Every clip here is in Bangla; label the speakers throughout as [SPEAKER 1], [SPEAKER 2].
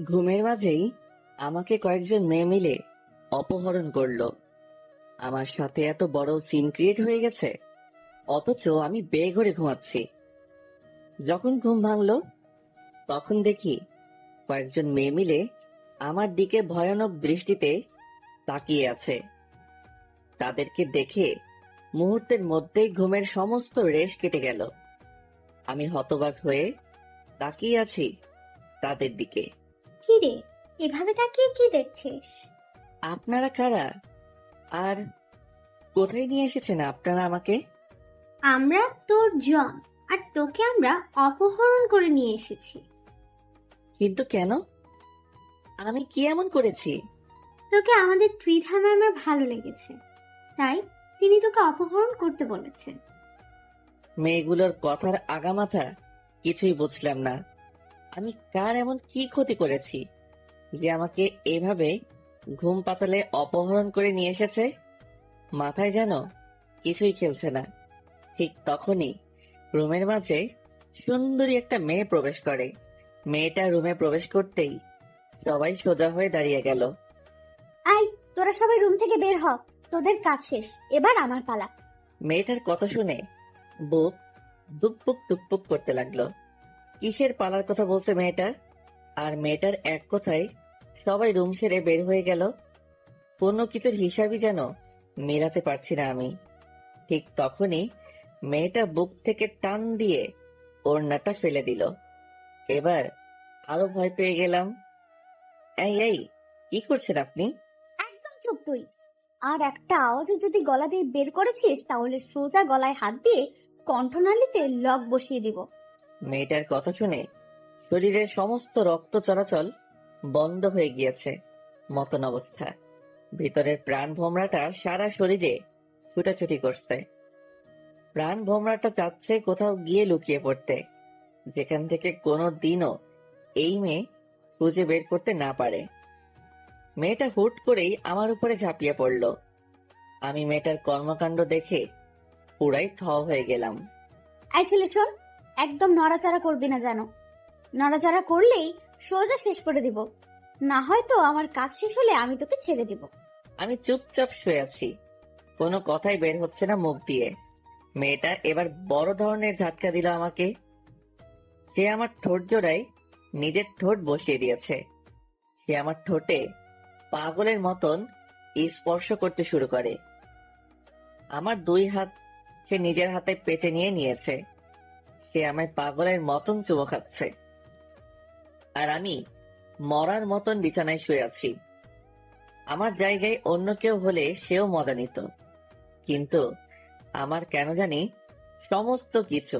[SPEAKER 1] ঘুমের মাঝেই আমাকে কয়েকজন মেয়ে মিলে অপহরণ করলো। আমার সাথে এত বড় সিন ক্রিয়েট হয়ে গেছে, অথচ আমি বেঘরে ঘুমাচ্ছি। যখন ঘুম ভাঙলো তখন দেখি কয়েকজন মেয়ে মিলে আমার দিকে ভয়ানক দৃষ্টিতে তাকিয়ে আছে। তাদেরকে দেখে মুহূর্তের মধ্যেই ঘুমের সমস্ত রেশ কেটে গেল। আমি হতবাক হয়ে তাকিয়ে আছি তাদের দিকে।
[SPEAKER 2] কি রে, এভাবে তাকিয়ে কি দেখছিস?
[SPEAKER 1] আপনারা কারা? আর কোথায় নিয়ে এসেছেন আপনারা আমাকে?
[SPEAKER 2] আমরা তোর জন, আর তোকে আমরা অপহরণ করে নিয়ে এসেছি।
[SPEAKER 1] কিন্তু কেন? আমি কি এমন করেছি?
[SPEAKER 2] তোকে আমাদের ত্রিধা ম্যামের ভালো লেগেছে, তাই তিনি তোকে অপহরণ করতে বলেছেন।
[SPEAKER 1] মেয়েগুলোর কথার আগামাথা কিছুই বুঝলাম না। আমি কার এমন কি ক্ষতি করেছি যে আমাকে এভাবে ঘুম পাতালে অপহরণ করে নিয়ে এসেছে? মাথায় যেন কিছুই খেলছে না। ঠিক তখনই রুমের মাঝে সুন্দরী একটা মেয়ে প্রবেশ করে। মেয়েটা রুমে প্রবেশ করতেই সবাই সোজা হয়ে দাঁড়িয়ে গেল।
[SPEAKER 2] আই, তোরা সবাই রুম থেকে বের হ, তোদের কাজ শেষ, এবার আমার পালা।
[SPEAKER 1] মেয়েটার কথা শুনে বুক দুকপুক টুকপুক করতে লাগলো। কিসের পালার কথা বলছে মেয়েটা? আর মেয়েটার এক কথায় সবাই রুম ছেড়ে বের হয়ে গেল। কোনো কিছুর হিসাবই যেন মেলাতে পারছি না আমি। ঠিক তখনই মেয়েটা বুক থেকে টান দিয়ে ওড়নাটা ফেলে দিল। এবার আরো ভয় পেয়ে গেলাম। এই এই, কি করছেন আপনি?
[SPEAKER 2] একদম চুপ তুই। আর একটা আওয়াজও যদি গলা দিয়ে বের করেছিস তাহলে সোজা গলায় হাত দিয়ে কণ্ঠনালীতে লক বসিয়ে দিব।
[SPEAKER 1] মেয়েটার কথা শুনে শরীরের সমস্ত রক্ত চলাচল বন্ধ হয়ে গিয়েছে মতন অবস্থা। ভিতরের প্রাণ ভোমরাটা সারা শরীরে ছুটাছুটি করছে। প্রাণ ভোমরাটা চাচ্ছে কোথাও গিয়ে লুকিয়ে পড়তে, যেখান থেকে কোনো দিনও এই মেয়ে খুঁজে বের করতে না পারে। মেয়েটা হুট করেই আমার উপরে ঝাঁপিয়ে পড়ল। আমি মেয়েটার কর্মকাণ্ড দেখে পুরাই থ হয়ে গেলাম।
[SPEAKER 2] এই ছেলে শোন, একদম নড়াচড়া করবি না জানো। নড়াচড়া করলেই সোজা শেষ করে দিব, না হয়তো আমার কাজ শেষ হলে আমি তোকে ছেড়ে দিব।
[SPEAKER 1] আমি চুপচাপ শুয়ে আছি, কোনো কথাই বের হচ্ছে না মুখ দিয়ে। মেয়েটা এবার বড় ধরনের ঝাটকা দিল আমাকে। সে আমার ঠোঁট জোড়ায় নিজের ঠোঁট বসিয়ে দিয়েছে। সে আমার ঠোঁটে পাগলের মতন স্পর্শ করতে শুরু করে। আমার দুই হাত সে নিজের হাতে পেঁচে নিয়ে নিয়েছে। সে আমায় পাগলের মতন চুমো খাচ্ছে, আর আমি মরার মতন বিছানায় শুয়ে আছি। আমার জায়গায় অন্য কেউ হলে সেও মজা নিত, কিন্তু আমার কেন জানি সমস্ত কিছু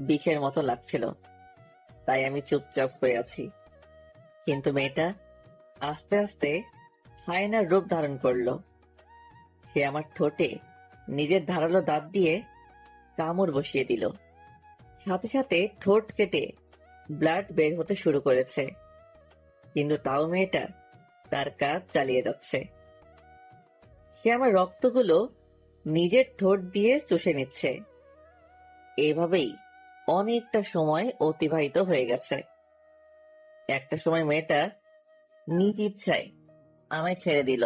[SPEAKER 1] বিষের মতো লাগছিল। তাই আমি চুপচাপ হয়ে আছি। কিন্তু মেয়েটা আস্তে আস্তে হায়নার রূপ ধারণ করলো। সে আমার ঠোঁটে নিজের ধারালো দাঁত দিয়ে কামড় বসিয়ে দিল। সাথে সাথে ঠোঁট কেটে ব্লাড বের হতে শুরু করেছে, কিন্তু তাও মেয়েটা তার কাজ চালিয়ে যাচ্ছে। সে আমার রক্তগুলো নিজের ঠোঁট দিয়ে চুষে নিচ্ছে। এভাবেই অনেকটা সময় অতিবাহিত হয়ে গেছে। একটা সময় মেয়েটা নিজ ইচ্ছায় আমায় ছেড়ে দিল।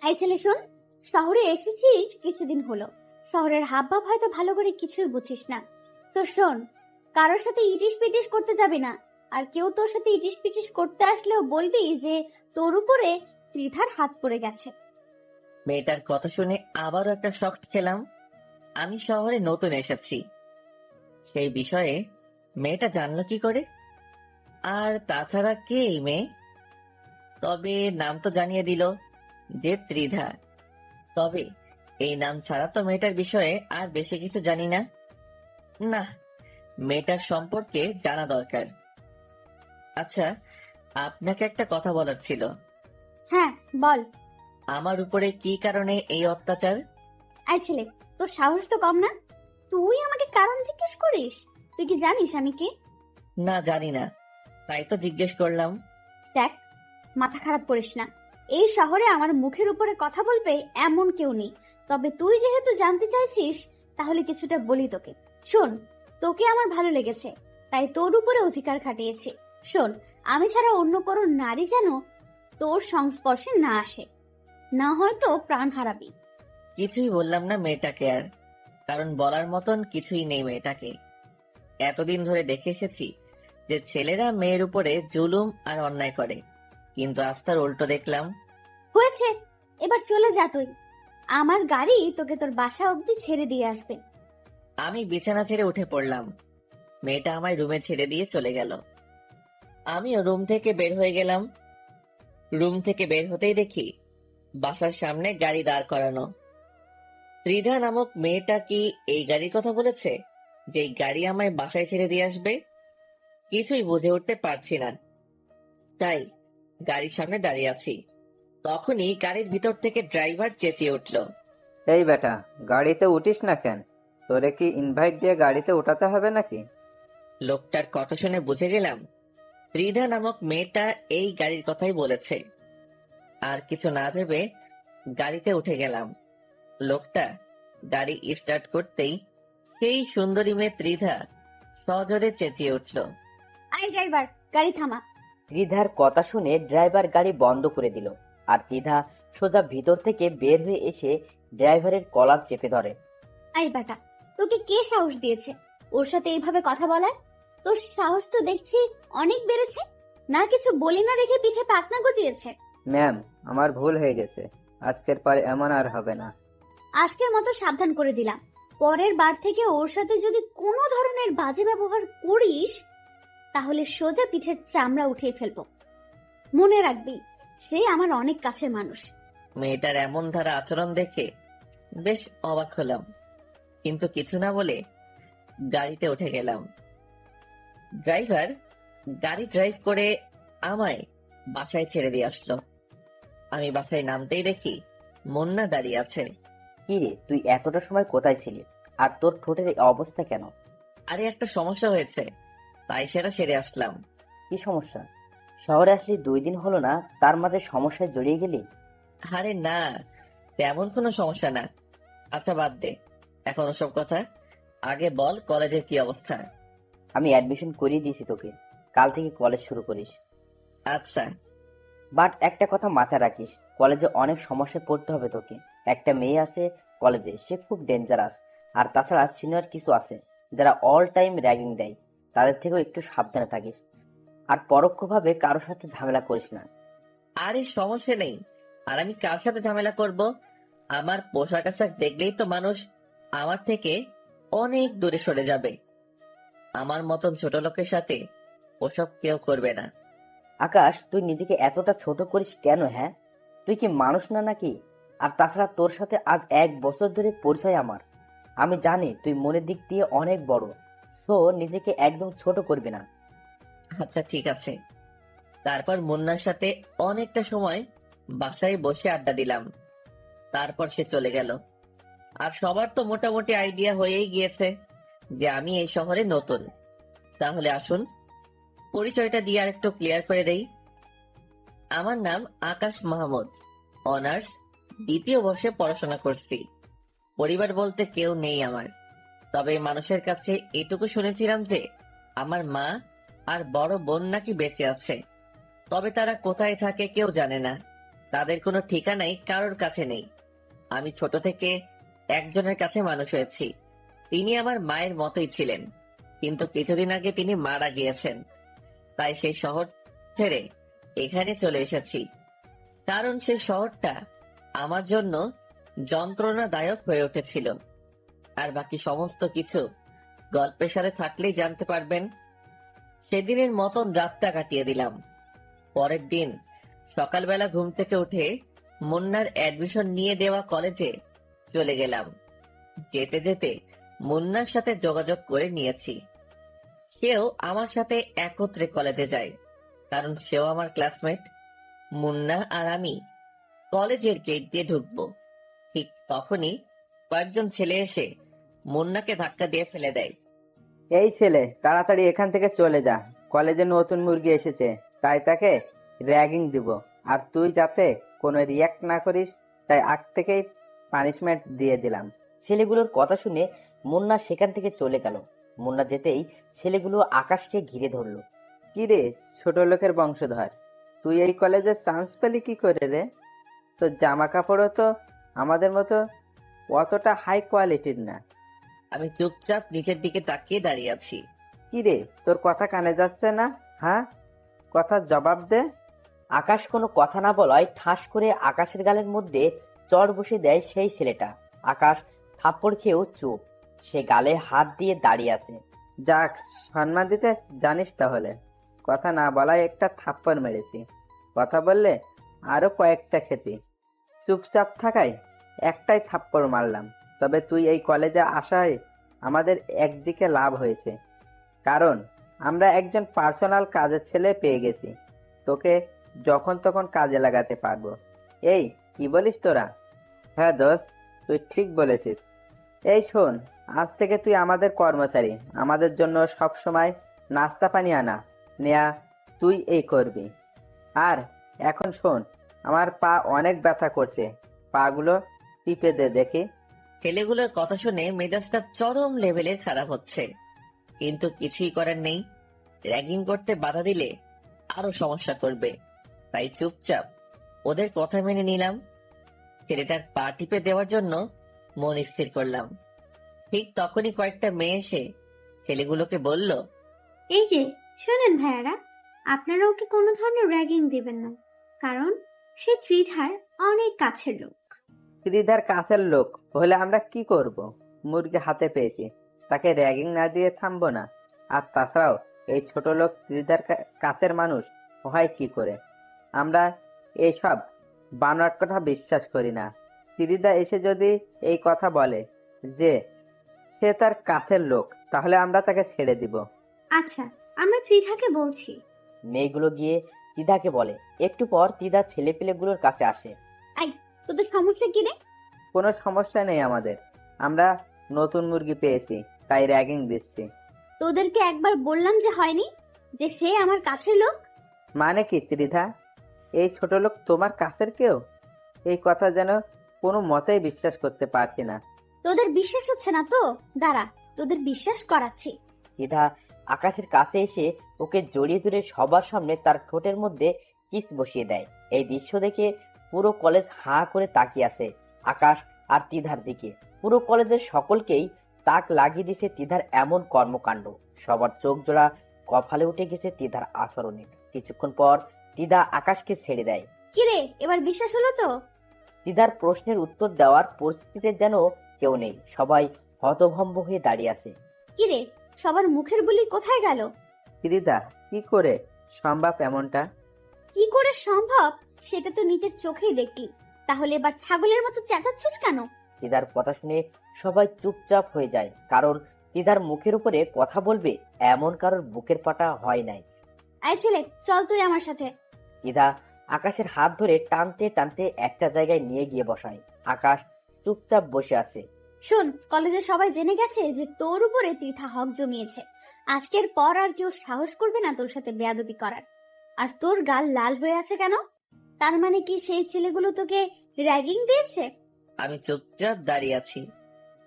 [SPEAKER 2] এই ছেলে শোন, শহরে এসেছিস কিছুদিন হলো, শহরের হাবভাব হয়তো ভালো করে কিছুই বুঝিস না। তো শোন, কারোর সাথে ইটিস পিটিস করতে যাবি না। আর কেউ তোর সাথে ইটিস পিটিস করতে আসলেও বলবি যে তোর উপরে ত্রিধার হাত পড়ে গেছে।
[SPEAKER 1] মেয়েটার কথা শুনে আবারও একটা শক খেলাম। আমি শহরে নতুন এসেছি, সেই বিষয়ে মেয়েটা জানলো কি করে? আর তাছাড়া কে এই মেয়ে? তবে নাম তো জানিয়ে দিল যে ত্রিধা। তবে এই নাম ছাড়া তো মেয়েটার বিষয়ে আর বেশি কিছু জানি না। না, মেয়েটার সম্পর্কে জানা দরকার। আচ্ছা, আপনাকে একটা কথা বলার ছিল।
[SPEAKER 2] হ্যাঁ বল।
[SPEAKER 1] আমার উপরে কি কারণে এই অত্যাচার?
[SPEAKER 2] এই ছেলে, তোর সাহস তো কম না, তুই আমাকে কারণ জিজ্ঞেস করিস? তুই কি জানিস আমি কে?
[SPEAKER 1] না, জানি না, তাই তো জিজ্ঞেস করলাম।
[SPEAKER 2] দেখ, মাথা খারাপ করিস না। এই শহরে আমার মুখের উপরে কথা বলবে এমন কেউ নেই। তবে তুই যেহেতু জানতে চাইছিস, তাহলে কিছুটা বলি তোকে। শোন, তোকে আমার ভালো লেগেছে, তাই তোর উপরে অধিকার খাটিয়েছি। শোন, আমি ছাড়া অন্য কোনো নারী যেন তোর সংস্পর্শে না আসে, না হয়তো প্রাণ হারাবি।
[SPEAKER 1] কিছুই বললাম না মেয়েটাকে আর, কারণ বলার মতন কিছুই নেই মেয়েটাকে। এতদিন ধরে দেখে এসেছি যে ছেলেরা মেয়ের উপরে জুলুম আর অন্যায় করে, কিন্তু আজ তার উল্টো দেখলাম।
[SPEAKER 2] হয়েছে, এবার চলে যা তুই। আমার গাড়ি তোকে তোর বাসা অবধি ছেড়ে দিয়ে আসবে।
[SPEAKER 1] আমি বিছানা ছেড়ে উঠে পড়লাম। মেয়েটা আমায় রুমে ছেড়ে দিয়ে চলে গেল। আমিও রুম থেকে বের হয়ে গেলাম। রুম থেকে বের হতেই দেখি বাসার সামনে গাড়ি দাঁড় করানো। ত্রিধা নামক মেয়েটা কি এই গাড়ির কথা বলেছে, যে এই গাড়ি আমায় বাসায় ছেড়ে দিয়ে আসবে? কিছুই বুঝে উঠতে পারছি না, তাই গাড়ির সামনে দাঁড়িয়ে আছি। তখনই গাড়ির ভিতর থেকে ড্রাইভার চেঁচিয়ে উঠল,
[SPEAKER 3] এই বেটা, গাড়িতে উঠিস না কেন? তোরে কি ইনভাইট দিয়ে গাড়িতে উঠাতে হবে নাকি?
[SPEAKER 1] লোকটার কথা শুনে বুঝে গেলাম ত্রিধা নামক মেয়েটা এই গাড়ির কথাই বলেছে। আর কিছু না ভেবে গাড়িতে উঠে গেলাম। লোকটা গাড়ি স্টার্ট করতেই সেই সুন্দরী মেয়ে ত্রিধা সজোরে চেঁচিয়ে উঠল,
[SPEAKER 2] আই ড্রাইভার, গাড়ি থামা।
[SPEAKER 4] ত্রিধার কথা শুনে ড্রাইভার গাড়ি বন্ধ করে দিল, আর ত্রিধা সোজা ভিতর থেকে বের হয়ে এসে ড্রাইভারের কলার চেপে ধরে।
[SPEAKER 2] আই বেটা, তোকে কে সাহস দিয়েছে ওর সাথে এইভাবে কথা বলার? তোর সাহস তো দেখছি অনেক বেড়েছে। না কিছু বলি না দেখে পিছে পাকনা গজিয়েছে।
[SPEAKER 3] ম্যাম, আমার ভুল হয়ে গেছে। আজকের পরে এমন আর হবে না।
[SPEAKER 2] আজকের মতো সাবধান করে দিলাম, পরের বার থেকে ওর সাথে যদি কোনো ধরনের বাজে ব্যবহার করিস তাহলে সোজা পিঠের চামড়া উঠিয়ে ফেলবো। মনে রাখবি, সে আমার অনেক কাছের মানুষ।
[SPEAKER 1] মেয়েটার এমন ধারা আচরণ দেখে বেশ অবাক হলাম, কিন্তু কিছু না বলে গাড়িতে উঠে গেলাম। ড্রাইভার গাড়ি ড্রাইভ করে আমায় বাসায় ছেড়ে দিয়ে আসলো। আমি বাসায় নামতেই দেখি মুন্না দাঁড়িয়ে আছে।
[SPEAKER 4] কি রে, তুই এতটা সময় কোথায় ছিলি? আর তোর ঠোঁটের এই অবস্থা কেন?
[SPEAKER 1] আরে একটা সমস্যা হয়েছে, তাই সেটা সেরে আসলাম।
[SPEAKER 4] কি সমস্যা? শহরে আসলি 2 দিন হলো না, তার মাঝে সমস্যায় জড়িয়ে গেলি?
[SPEAKER 1] আরে না, তেমন কোনো সমস্যা না। আচ্ছা বাদ দে এখন ওসব কথা, আগে বল কলেজের কি অবস্থা।
[SPEAKER 4] আমি অ্যাডমিশন করিয়ে দিয়েছি তোকে, কাল থেকে কলেজ শুরু করিস।
[SPEAKER 1] আচ্ছা।
[SPEAKER 4] বাট একটা কথা মাথায় রাখিস, কলেজে অনেক সমস্যায় পড়তে হবে তোকে। একটা মেয়ে আছে কলেজে, সে খুব ডেঞ্জারাস। আর তাছাড়া সিনিয়র কিছু আছে যারা অল টাইম র্যাগিং দেয়, তাদের থেকেও একটু সাবধানে থাকিস। আর পরোক্ষভাবে কারোর সাথে ঝামেলা করিস না।
[SPEAKER 1] আরে সমস্যা নেই, আর আমি কার সাথে ঝামেলা করব? আমার পোশাক আশাক দেখলেই তো মানুষ আমার থেকে অনেক দূরে সরে যাবে। আমার মতন ছোট লোকের সাথে ওসব কেউ করবে না।
[SPEAKER 4] আকাশ, তুই নিজেকে এতটা ছোট করিস কেন? হ্যাঁ, তুই কি মানুষ না নাকি? আর তাছাড়া তোর সাথে আজ 1 বছর ধরে পরিচয় আমার। আমি জানি তুই মনের দিক দিয়ে অনেক বড়, সো নিজেকে একদম ছোট করবি না।
[SPEAKER 1] আচ্ছা ঠিক আছে। তারপর মুন্নার সাথে অনেকটা সময় বাসায় বসে আড্ডা দিলাম। তারপর সে চলে গেল। আর সবার তো মোটামুটি আইডিয়া হয়েই গিয়েছে যে আমি এই শহরে নতুন। তাহলে আসুন পরিচয়টা দিয়ে আর একটু ক্লিয়ার করে দেই। আমার নাম আকাশ মাহমুদ, অনার্স 2য় বর্ষে পড়াশোনা করছি। পরিবার বলতে কেউ নেই আমার, তবে মানুষের কাছে এটুকু শুনেছিলাম যে আমার মা আর বড় বোন নাকি বেঁচে আছে, তবে তারা কোথায় থাকে কেউ জানে না। তাদের কোনো ঠিকানাই কারোর কাছে নেই। আমি ছোট থেকে একজনের কাছে মানুষ হয়েছি। তিনি আমার মায়ের মতোই ছিলেন, কিন্তু কিছুদিন আগে তিনি মারা গিয়েছেন। তাই সেই শহর ছেড়ে এখানে চলে এসেছি, কারণ সেই শহরটা আমার জন্য যন্ত্রণাদায়ক হয়ে উঠেছিল। আর বাকি সমস্ত কিছু গল্পের সাথে থাকলেই জানতে পারবেন। সেদিনের মতন রাতটা কাটিয়ে দিলাম। পরের দিন সকালবেলা ঘুম থেকে উঠে মুন্নার অ্যাডমিশন নিয়ে দেওয়া কলেজে চলে গেলাম। যেতে যেতে মুন্নার সাথে যোগাযোগ করে নিয়েছি। সেও আমার সাথে একত্রে কলেজে যায়, কারণ সেও আমার ক্লাসমেট। মুন্না আর আমি কলেজের গেট দিয়ে ঢুকবো, ঠিক তখনই কয়েকজন ছেলে এসে মুন্নাকে ধাক্কা দিয়ে ফেলে দেয়।
[SPEAKER 3] এই ছেলে, তাড়াতাড়ি এখান থেকে চলে যা। কলেজে নতুন মুরগি এসেছে, তাই তাকে র্যাগিং দিব। আর তুই যাতে কোনো রিয়াক্ট না করিস, তাই আগ থেকেই পানিশমেন্ট দিয়ে দিলাম।
[SPEAKER 4] ছেলেগুলোর কথা শুনে মুন্না সেখান থেকে চলে গেল। মুন্না যেতেই ছেলেগুলো আকাশকে ঘিরে ধরলো।
[SPEAKER 3] কি রে ছোট লোকের বংশধর, তুই এই কলেজে চান্স পেলি কি করে রে? তোর জামা কাপড়ও তো আমাদের মতো অতটা হাই কোয়ালিটির না।
[SPEAKER 1] আমি চুপচাপ নিচের দিকে তাকিয়ে দাঁড়িয়ে আছি।
[SPEAKER 3] কি রে, তোর কথা কানে যাচ্ছে না? হ্যাঁ, কথার জবাব দে।
[SPEAKER 4] আকাশ কোনো কথা না বলায় ঠাস করে আকাশের গালের মধ্যে চড় বসে দেয় সেই ছেলেটা। আকাশ থাপ্পড় খেয়েও চুপ, সে গালে হাত দিয়ে দাঁড়িয়ে আছে।
[SPEAKER 3] যাক, সম্মান দিতে জানিস তাহলে। কথা না বলায় একটা থাপ্পড় মেরেছি, কথা বললে আরো কয়েকটা খেতি। চুপচাপ থাকায় একটাই থাপ্পড় মারলাম। তবে তুই এই কলেজে আসায় আমাদের একদিকে লাভ হয়েছে, কারণ আমরা একজন পার্সোনাল কাজের ছেলে পেয়ে গেছি। তোকে যখন তখন কাজে লাগাতে পারবো। এই কি বলিস তোরা? হ্যাঁ দোস্ত, তুই ঠিক বলেছিস। এই শোন, আজ থেকে তুই আমাদের কর্মচারী। আমাদের জন্য সব সময় নাস্তা পানি আনা নেয়া তুই এই করবি। আর এখন শোন, আমার পা অনেক ব্যথা করছে, পাগুলো টিপে দে দেখি।
[SPEAKER 1] ছেলেগুলোর কথা শুনে মেজাজটা চরম লেভেলের খারাপ হচ্ছে, কিন্তু কিছুই করার নেই। র্যাগিং করতে বাধা দিলে আরো সমস্যা করবে, তাই চুপচাপ ওদের কথা মেনে নিলাম। ছেলেটার পা টিপে দেওয়ার জন্য মন স্থির করলাম। ঠিক তখনই কয়েকটা মেয়ে এসে ছেলেগুলোকে বলল,
[SPEAKER 5] এই যে শোনেন ভাইয়ারা, আপনারা ওকে কোনো ধরনের র্যাগিং দিবেন না, কারণ সে ত্রিধার অনেক কাছের লোক।
[SPEAKER 3] ত্রিধার কাছের লোক হলে আমরা কি করব? মুরগি হাতে পেয়েছি, তাকে র্যাগিং না দিয়ে থামবো না? আর তাছাড়াও এই ছোট লোক ত্রিধার কাছের মানুষ হয় কি করে? আমরা এইসব বানোয়াট কথা বিশ্বাস করি না। ত্রিধা এসে যদি এই কথা বলে যে সে তার কাছের লোক, তাহলে আমরা তাকে ছেড়ে দিব।
[SPEAKER 5] আচ্ছা, আমরা ত্রিধাকে বলছি।
[SPEAKER 4] মেয়েগুলো গিয়ে তিদাকে বলে। একটু পর তিদা ছেলেপেলেগুলোর কাছে আসে।
[SPEAKER 2] তোদের সমস্যা কি রে?
[SPEAKER 3] কোনো সমস্যা নেই আমাদের, আমরা নতুন মুরগি পেয়েছি তাই র্যাগিং দিচ্ছি।
[SPEAKER 2] তোদেরকে একবার বললাম যে হয়নি, যে সে আমার কাছের লোক।
[SPEAKER 3] মানে কি ত্রিধা, এই ছোট লোক তোমার কাছের কেউ? এই কথা যেন কোনো মতেই বিশ্বাস করতে পারছি না।
[SPEAKER 2] তোদের বিশ্বাস হচ্ছে না তো? দাঁড়া, তোদের বিশ্বাস করাচ্ছি।
[SPEAKER 4] তিদা আকাশের কাছে এসে ওকে জড়িয়ে ধরে সবার সামনে তার ঠোঁটের মধ্যে কিস বসিয়ে দেয়। এই দৃশ্য দেখে পুরো কলেজ হাঁ করে তাকিয়ে আছে আকাশ আর তিধার দিকে। পুরো কলেজের সকলকেই তাক লাগিয়ে দিছে তিধার এমন কর্মকাণ্ড। সবার চোখ জোড়া কপালে উঠে গেছে তিধার আচরণে। কিছুক্ষণ পর তিধা আকাশকে ছেড়ে দেয়।
[SPEAKER 2] কিরে, এবার বিশ্বাস হলো তো?
[SPEAKER 4] তিধার প্রশ্নের উত্তর দেওয়ার পরিস্থিতিতে যেন কেউ নেই, সবাই হতভম্ব হয়ে দাঁড়িয়ে আছে।
[SPEAKER 2] কিরে, সবার মুখের বুলি কোথায় গেল?
[SPEAKER 3] ত্রিধা, কি করে সম্ভব এমনটা?
[SPEAKER 2] কি করে সম্ভব সেটা তো নিজের চোখেই দেখলি, তাহলে এবার ছাগলের মতো চেঁচাচ্ছিস কেন?
[SPEAKER 4] তিদার কথা শুনে সবাই চুপচাপ হয়ে যায়, কারণ তিদার মুখের উপরে কথা বলবে এমন কারোর বুকের পাটা হয় নাই।
[SPEAKER 2] আয় ছেলে, চল তুই আমার সাথে।
[SPEAKER 4] তিদা আকাশের হাত ধরে টানতে টানতে একটা জায়গায় নিয়ে গিয়ে বসায়। আকাশ চুপচাপ বসে আছে।
[SPEAKER 2] শোন, কলেজে সবাই জেনে গেছে যে তোর উপরে তীর্থা হক জমিয়েছে। আজকের পর আর কেউ সাহস করবে না তোর সাথে বেয়াদবি করার। আর তোর গাল লাল হয়ে আছে কেন? তার মানে কি সেই ছেলেগুলো তোকে র্যাগিং দিয়েছে?
[SPEAKER 1] আমি চুপচাপ দাঁড়িয়ে আছি,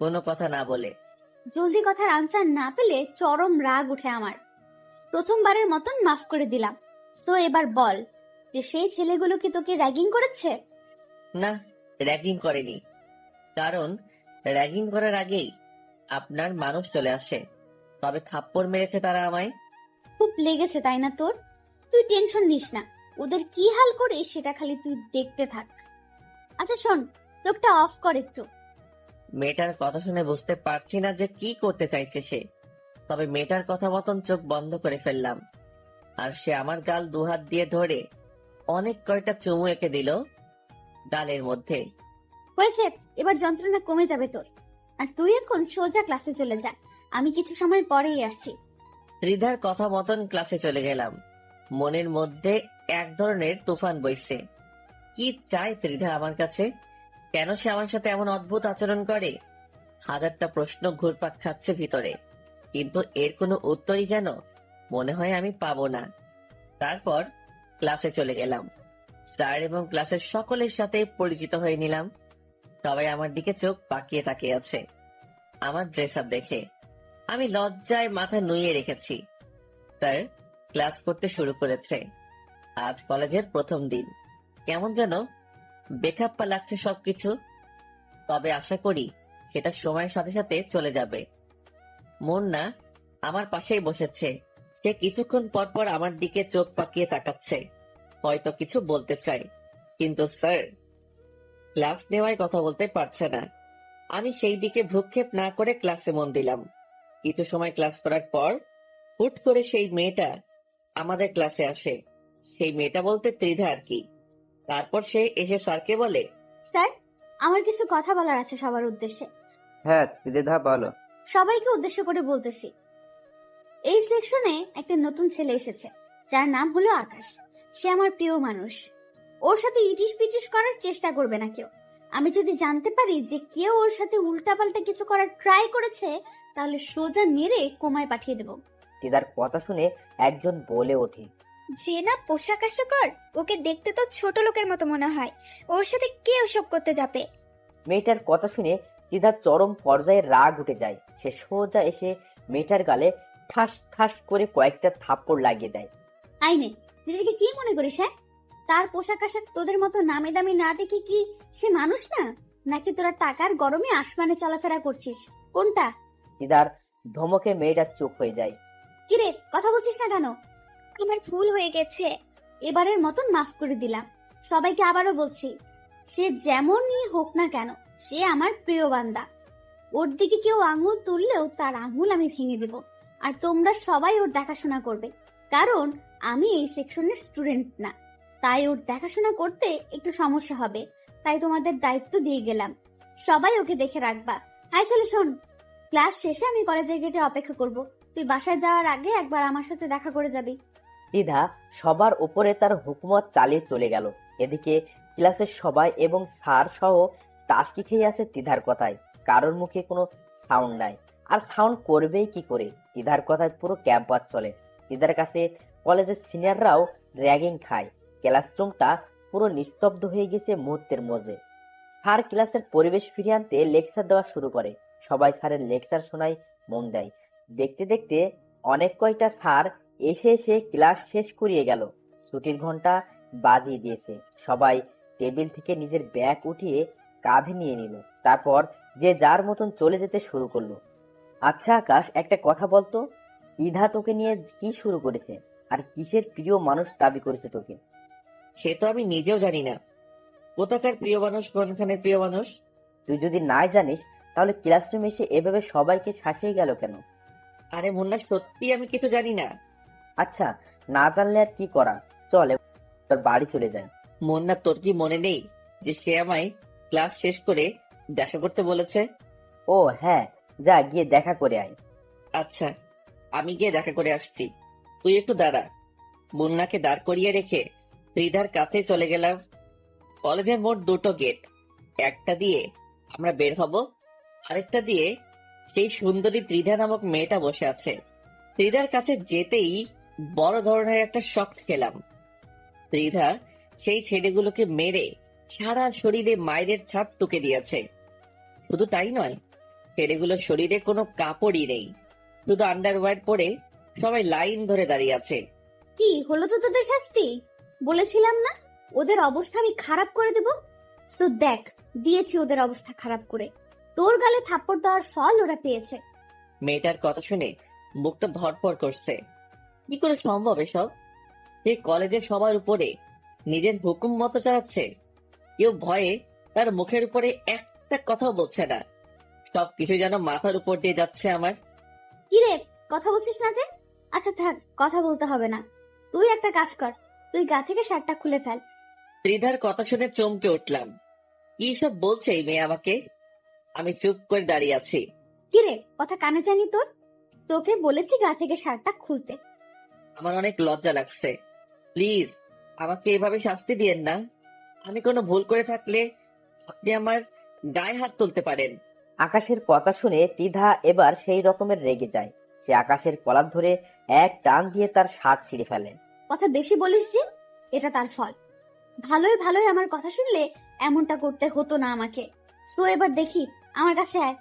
[SPEAKER 1] কোনো কথা না বলে।
[SPEAKER 2] জলদি কথার আনসার না পেলে চরম রাগ উঠে আমার। প্রথমবারের মতন মাফ করে দিলাম, তো এবার বল যে সেই ছেলেগুলো কি তোকে র্যাগিং করেছে?
[SPEAKER 1] না, র্যাগিং করেনি, কারণ র্যাগিং করার আগেই আপনার মানুষ চলে আসে। তবে থাপ্পড় মেরেছে তারা আমায়।
[SPEAKER 2] খুব লেগেছে তাই না তোর? তুই টেনশন নিস না, ওদের কি হাল করে সেটা খালি তুই দেখতে থাক। আচ্ছা শোন, চোখটা অফ কর একটু।
[SPEAKER 1] মেয়েটার কথা শুনে বুঝতে পারছি না যে কি করতে চাইছে সে, তবে মেয়েটার কথা মতন চোখ বন্ধ করে ফেললাম। আর সে আমার গাল দুহাত দিয়ে ধরে অনেক কয়টা চুমু এঁকে দিল গালের মধ্যে।
[SPEAKER 2] হয়েছে, এবার যন্ত্রণা কমে যাবে তোর। আর তুই এখন সোজা ক্লাসে চলে যা, আমি কিছু সময় পরেই আসছি।
[SPEAKER 1] ত্রিধার কথা মতন ক্লাসে চলে গেলাম। মনের মধ্যে এক ধরনের তুফান বইছে। কি চায় ত্রিধা আমার কাছে? কেন সে আমার সাথে এমন অদ্ভুত আচরণ করে? হাজারটা প্রশ্ন ঘুরপাক খাচ্ছে ভিতরে, কিন্তু এর কোনো উত্তরই যেন মনে হয় আমি পাবো না। তারপর ক্লাসে চলে গেলাম। স্যার এবং ক্লাসের সকলের সাথে পরিচিত হয়ে নিলাম। সবাই আমার দিকে চোখ পাকিয়ে তাকিয়ে আছে আমার ড্রেস আপ দেখে। আমি লজ্জায় মাথা নুইয়ে রেখেছি। স্যার, ক্লাস করতে শুরু করেছে। আজ কলেজের প্রথম দিন, কেমন যেন বেখাপ্পা লাগছে সবকিছু। তবে আশা করি সেটা সময়ের সাথে সাথে চলে যাবে। মুন্না আমার পাশেই বসেছে। সে কিছুক্ষণ পর পর আমার দিকে চোখ পাকিয়ে তাকাচ্ছে, হয়তো কিছু বলতে চায়, কিন্তু স্যার ক্লাস নেওয়ায় কথা বলতে পারছে না। আমি সেই দিকে ভ্রুক্ষেপ না করে ক্লাসে মন দিলাম। কিছু সময় ক্লাস করার পর হুট করে সেই মেয়েটা আমাদের ক্লাসে আসে। সেই মেয়েটা বলতে ত্রিধা আর কি। তারপর সে এসে স্যারকে বলে,
[SPEAKER 2] স্যার, আমার কিছু কথা বলার আছে সবার উদ্দেশ্যে।
[SPEAKER 3] হ্যাঁ ত্রিধা বলো।
[SPEAKER 2] সবাইকে উদ্দেশ্য করে বলতেছি। এই সেকশনে একটা নতুন ছেলে এসেছে, যার নাম হলো আকাশ। সে আমার প্রিয় মানুষ। ওর সাথে ইটিস পিটিস করার চেষ্টা করবে না কেউ। আমি যদি জানতে পারি যে কেউ ওর সাথে উল্টাপাল্টা কিছু করার ট্রাই করেছে, তাহলে সোজা মেরে কোমায় পাঠিয়ে দেব।
[SPEAKER 4] তিদার কথা শুনে একজন বলে ওঠে,
[SPEAKER 6] যে না পোশাক আশাকর, ওকে দেখতে তো ছোট লোকের মতো মনে হয়। ওর সাথে কে ওসব করতে যাবে?
[SPEAKER 4] মেয়েটার কথা শুনে তিদার চরম পর্যায়ে রাগ উঠে যায়। সে সোজা এসে মেয়েটার গালে ঠাস ঠাস করে কয়েকটা থাপ্পড় লাগিয়ে দেয়।
[SPEAKER 2] আইনে নিজেকে কি মনে করিস? হ্যাঁ, তার পোশাক আশাক তোদের মতো নামি দামি না দেখে কি সে মানুষ না? নাকি তোরা টাকার গরমে আসমানে চলাফেরা করছিস? কোনটা?
[SPEAKER 4] তিদার ধমকে মেয়েটা চুপ হয়ে যায়।
[SPEAKER 2] কিরে, কথা বলছিস না কেন?
[SPEAKER 6] আমার ভুল হয়ে গেছে।
[SPEAKER 2] এবারের মতন মাফ করে দিলাম। সবাইকে আবারও বলছি, সে যেমনই হোক না কেন, সে আমার প্রিয় বান্দা। ওর দিকে কেউ আঙুল তুললেও তার আঙুল আমি ভেঙে দেব। আর তোমরা সবাই ওর দেখাশোনা করবে, কারণ আমি এই সেকশনের স্টুডেন্ট না। তাই ওর দেখাশোনা করতে একটু সমস্যা হবে। তাই তোমাদের দায়িত্ব দিয়ে গেলাম, সবাই ওকে দেখে রাখবা। হাই ছেলে শোন, ক্লাস শেষে আমি কলেজের গেটে অপেক্ষা করব। তুই বাসায় যাওয়ার আগে একবার আমার সাথে দেখা করে যাবি।
[SPEAKER 4] তিধা সবার উপরে তার হুকুমত চালিয়ে চলে গেল। এদিকে ক্লাসের সবাই এবং স্যার সহ টাস্কি খেয়ে আছে তিধার কথায়। কারোর মুখে কোনো সাউন্ড নাই, আর সাউন্ড করবেই কি করে? তিধার কথায় পুরো ক্যাম্পাস চলে। তিধার কাছে কলেজের সিনিয়ররাও র্যাগিং খায়। ক্লাসরুমটা পুরো নিস্তব্ধ হয়ে গেছে মুহূর্তের মধ্যে। স্যার ক্লাসের পরিবেশ ফিরিয়ে আনতে লেকচার দেওয়া শুরু করে। সবাই স্যারের লেকচার শোনায় মন দেয়। দেখতে দেখতে অনেক কয়টা স্যার এসে এসে ক্লাস শেষ করিয়ে গেল। ছুটির ঘন্টা বাজিয়ে দিয়েছে। সবাই টেবিল থেকে নিজের ব্যাগ উঠিয়ে কাঁধে নিয়ে নিল। তারপর যে যার মতন চলে যেতে শুরু করলো। আচ্ছা আকাশ, একটা কথা বলতো, ইধা তোকে নিয়ে কি শুরু করেছে? আর কিসের প্রিয় মানুষ দাবি করেছে তোকে?
[SPEAKER 1] সে তো আমি নিজেও জানি না। কোথাকার প্রিয় মানুষ, কোনখানের প্রিয় মানুষ?
[SPEAKER 4] তুই যদি নাই জানিস, তাহলে ক্লাসরুমে এসে এভাবে সবাইকে শাসিয়ে গেল কেন?
[SPEAKER 1] আরে মুন্না, সত্যি আমি কিছু জানি না।
[SPEAKER 4] আচ্ছা, না জানলে আর কি করা, চল তোর বাড়ি চলে যায়।
[SPEAKER 1] মুন্না, তোর কি মনে নেই যে সে আমায় ক্লাস শেষ করে দেখা করতে বলেছে?
[SPEAKER 4] ও হ্যাঁ, যা গিয়ে দেখা করে আয়।
[SPEAKER 1] আচ্ছা, আমি গিয়ে দেখা করে আসছি, তুই একটু দাঁড়া। মুন্নাকে দাঁড় করিয়ে রেখে ত্রিধার কাছে চলে গেলাম। কলেজের মোট দুটো গেট, একটা দিয়ে আমরা বের হব, আরেকটা দিয়ে সেই সুন্দরী ত্রিধা নামক মেয়েটা বসে আছে। ত্রিধার কাছে যেতেই বড় ধরনের একটা শক খেলাম। ত্রিধা সেই ছেলেগুলোকে মেরে সারা শরীরে মায়ের ছাপ টুকে দিয়েছে। শুধু তাই নয়, ছেলেগুলোর শরীরে কোনো কাপড়ই নেই, শুধু আন্ডারওয়্যার পরে সবাই লাইন ধরে দাঁড়িয়ে আছে।
[SPEAKER 2] কি হলো তো তোদের শাস্তি? বলেছিলাম না ওদের অবস্থা আমি খারাপ করে দেব। তো দেখ, দিয়েছি ওদের অবস্থা খারাপ করে। তোর গালে থাপ্পড় দেওয়ার ফল ওরা পেয়েছে।
[SPEAKER 1] মেয়েটার কথা শুনে বুকটা ধড়ফড় করছে। কি করে সম্ভব এসব? সে কলেজের সবার উপরে নিজের হুকুম মতো চালাচ্ছে। কেউ ভয়ে তার মুখের উপরে একটা কথাও বলছে না। সবকিছু যেন মাথার উপর দিয়ে যাচ্ছে আমার।
[SPEAKER 2] কি রে, কথা বলছিস না যে? আচ্ছা থাক, কথা বলতে হবে না। তুই একটা কাজ কর, তুই গা থেকে শার্টটা খুলে ফেল।
[SPEAKER 1] ত্রিধার কথা শুনে চমকে উঠলাম। কি সব বলছে এই মেয়ে আমাকে? আমি চুপ করে দাঁড়িয়ে আছি।
[SPEAKER 2] কি রে, কথা কানে জানি তোর? তোকে বলেছি গা থেকে শার্টটা খুলতে।
[SPEAKER 1] আমার অনেক লজ্জা লাগছে। প্লিজ আমাকে এভাবে শাস্তি দিয়েন না। আমি কোনো ভুল করে থাকলে আপনি আমার গায়ে হাত তুলতে পারেন।
[SPEAKER 4] আকাশের কথা শুনে তিধা এবার সেই রকমের রেগে যায়। সে আকাশের কলার ধরে এক টান দিয়ে তার শার্ট ছিঁড়ে ফেলে।
[SPEAKER 2] কথা বেশি বলিস যে, এটা তার ফল। ভালোই ভালোই আমার কথা শুনলে এমনটা করতে হতো না আমাকে। তো এবার দেখি, আমার কাছে আয়।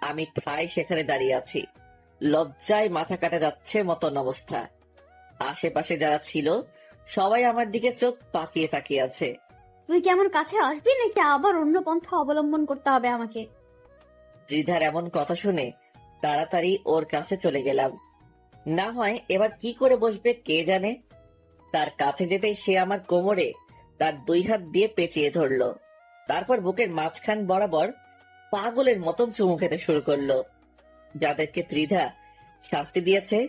[SPEAKER 1] আমি ঠাই সেখানে দাঁড়িয়ে আছি, লজ্জায় মাথা কাটা যাচ্ছে মতন অবস্থা। আশেপাশে যারা ছিল সবাই আমার দিকে চোখ পাকিয়ে তাকিয়ে আছে।
[SPEAKER 2] তুই কি আমার কাছে আসবি নাকি আবার অন্য পন্থা অবলম্বন করতে হবে আমাকে?
[SPEAKER 1] ত্রিধার এমন কথা শুনে তাড়াতাড়ি ওর কাছে চলে গেলাম। না হয় এবার কি করে বসবে কে জানে। তার কাছে যেতেই সে আমার কোমরে তার 2 হাত দিয়ে পেঁচিয়ে ধরলো। তারপর বুকের মাঝখান বরাবর পাগলের মতন চুমু খেতে শুরু করলো। যাদেরকে ত্রিধা শাস্তি দিয়েছে